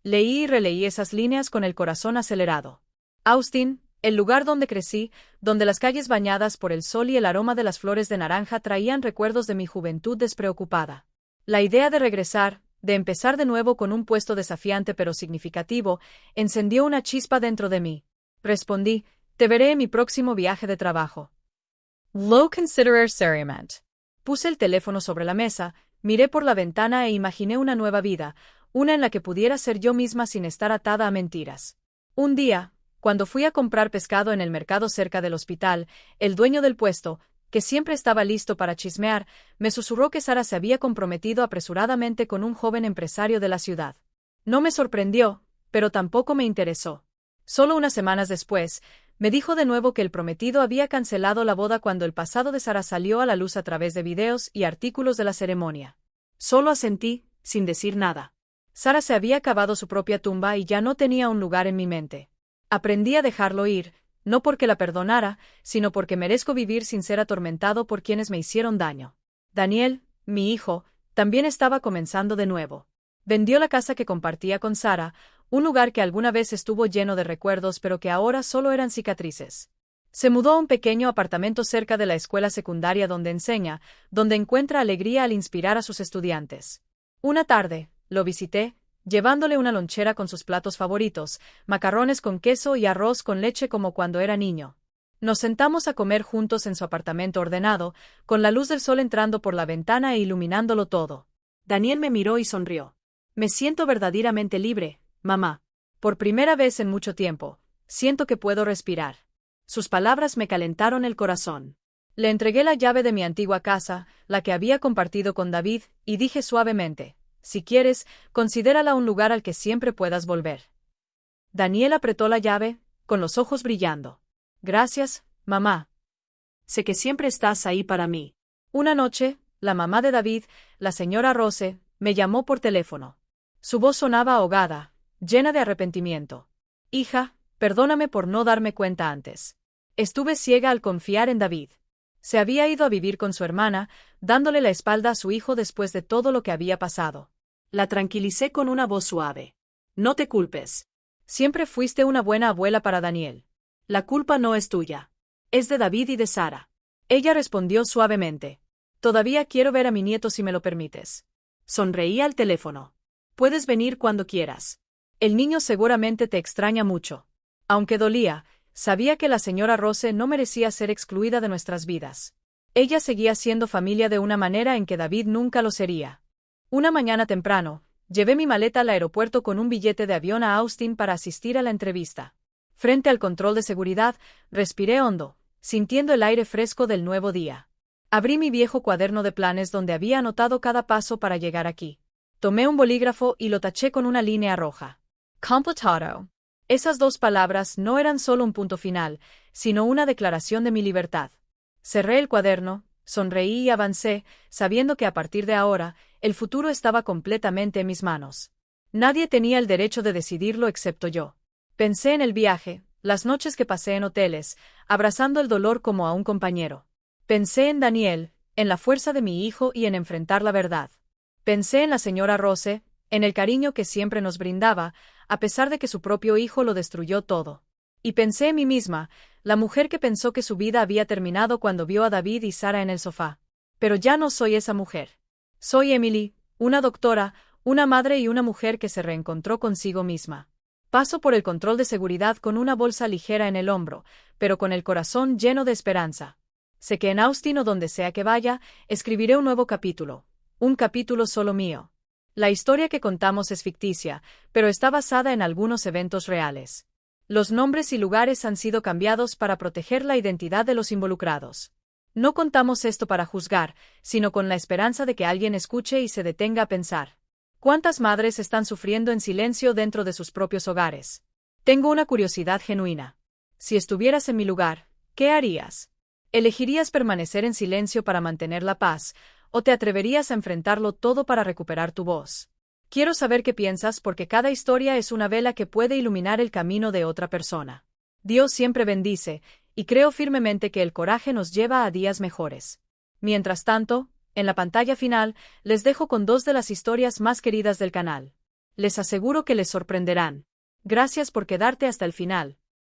A: Leí y releí esas líneas con el corazón acelerado. Austin, el lugar donde crecí, donde las calles bañadas por el sol y el aroma de las flores de naranja traían recuerdos de mi juventud despreocupada. La idea de regresar, de empezar de nuevo con un puesto desafiante pero significativo, encendió una chispa dentro de mí. Respondí: Te veré en mi próximo viaje de trabajo.
C: Lo considerar seriamente.
A: Puse el teléfono sobre la mesa, miré por la ventana e imaginé una nueva vida, una en la que pudiera ser yo misma sin estar atada a mentiras. Un día, cuando fui a comprar pescado en el mercado cerca del hospital, el dueño del puesto, que siempre estaba listo para chismear, me susurró que Sara se había comprometido apresuradamente con un joven empresario de la ciudad. No me sorprendió, pero tampoco me interesó. Solo unas semanas después, me dijo de nuevo que el prometido había cancelado la boda cuando el pasado de Sara salió a la luz a través de videos y artículos de la ceremonia. Solo asentí, sin decir nada. Sara se había cavado su propia tumba y ya no tenía un lugar en mi mente. Aprendí a dejarlo ir, no porque la perdonara, sino porque merezco vivir sin ser atormentado por quienes me hicieron daño. Daniel, mi hijo, también estaba comenzando de nuevo. Vendió la casa que compartía con Sara, un lugar que alguna vez estuvo lleno de recuerdos pero que ahora solo eran cicatrices. Se mudó a un pequeño apartamento cerca de la escuela secundaria donde enseña, donde encuentra alegría al inspirar a sus estudiantes. Una tarde, lo visité, llevándole una lonchera con sus platos favoritos, macarrones con queso y arroz con leche como cuando era niño. Nos sentamos a comer juntos en su apartamento ordenado, con la luz del sol entrando por la ventana e iluminándolo todo. Daniel me miró y sonrió. Me siento verdaderamente libre, mamá. Por primera vez en mucho tiempo, siento que puedo respirar. Sus palabras me calentaron el corazón. Le entregué la llave de mi antigua casa, la que había compartido con David, y dije suavemente: si quieres, considérala un lugar al que siempre puedas volver. Daniel apretó la llave, con los ojos brillando. Gracias, mamá. Sé que siempre estás ahí para mí. Una noche, la mamá de David, la señora Rose, me llamó por teléfono. Su voz sonaba ahogada, llena de arrepentimiento. Hija, perdóname por no darme cuenta antes. Estuve ciega al confiar en David. Se había ido a vivir con su hermana, dándole la espalda a su hijo después de todo lo que había pasado. La tranquilicé con una voz suave. No te culpes. Siempre fuiste una buena abuela para Daniel. La culpa no es tuya. Es de David y de Sara. Ella respondió suavemente. Todavía quiero ver a mi nieto si me lo permites. Sonreí al teléfono. Puedes venir cuando quieras. El niño seguramente te extraña mucho. Aunque dolía, sabía que la señora Rose no merecía ser excluida de nuestras vidas. Ella seguía siendo familia de una manera en que David nunca lo sería. Una mañana temprano, llevé mi maleta al aeropuerto con un billete de avión a Austin para asistir a la entrevista. Frente al control de seguridad, respiré hondo, sintiendo el aire fresco del nuevo día. Abrí mi viejo cuaderno de planes donde había anotado cada paso para llegar aquí. Tomé un bolígrafo y lo taché con una línea roja.
C: Completado.
A: Esas dos palabras no eran solo un punto final, sino una declaración de mi libertad. Cerré el cuaderno, sonreí y avancé, sabiendo que a partir de ahora, el futuro estaba completamente en mis manos. Nadie tenía el derecho de decidirlo excepto yo. Pensé en el viaje, las noches que pasé en hoteles, abrazando el dolor como a un compañero. Pensé en Daniel, en la fuerza de mi hijo y en enfrentar la verdad. Pensé en la señora Rose, en el cariño que siempre nos brindaba, a pesar de que su propio hijo lo destruyó todo. Y pensé en mí misma, la mujer que pensó que su vida había terminado cuando vio a David y Sara en el sofá. Pero ya no soy esa mujer. Soy Emily, una doctora, una madre y una mujer que se reencontró consigo misma. Paso por el control de seguridad con una bolsa ligera en el hombro, pero con el corazón lleno de esperanza. Sé que en Austin o donde sea que vaya, escribiré un nuevo capítulo. Un capítulo solo mío. La historia que contamos es ficticia, pero está basada en algunos eventos reales. Los nombres y lugares han sido cambiados para proteger la identidad de los involucrados. No contamos esto para juzgar, sino con la esperanza de que alguien escuche y se detenga a pensar. ¿Cuántas madres están sufriendo en silencio dentro de sus propios hogares? Tengo una curiosidad genuina. Si estuvieras en mi lugar, ¿qué harías? ¿Elegirías permanecer en silencio para mantener la paz, o te atreverías a enfrentarlo todo para recuperar tu voz? Quiero saber qué piensas porque cada historia es una vela que puede iluminar el camino de otra persona. Dios siempre bendice, y creo firmemente que el coraje nos lleva a días mejores. Mientras tanto, en la pantalla final, les dejo con dos de las historias más queridas del canal. Les aseguro que les sorprenderán. Gracias por quedarte hasta el final.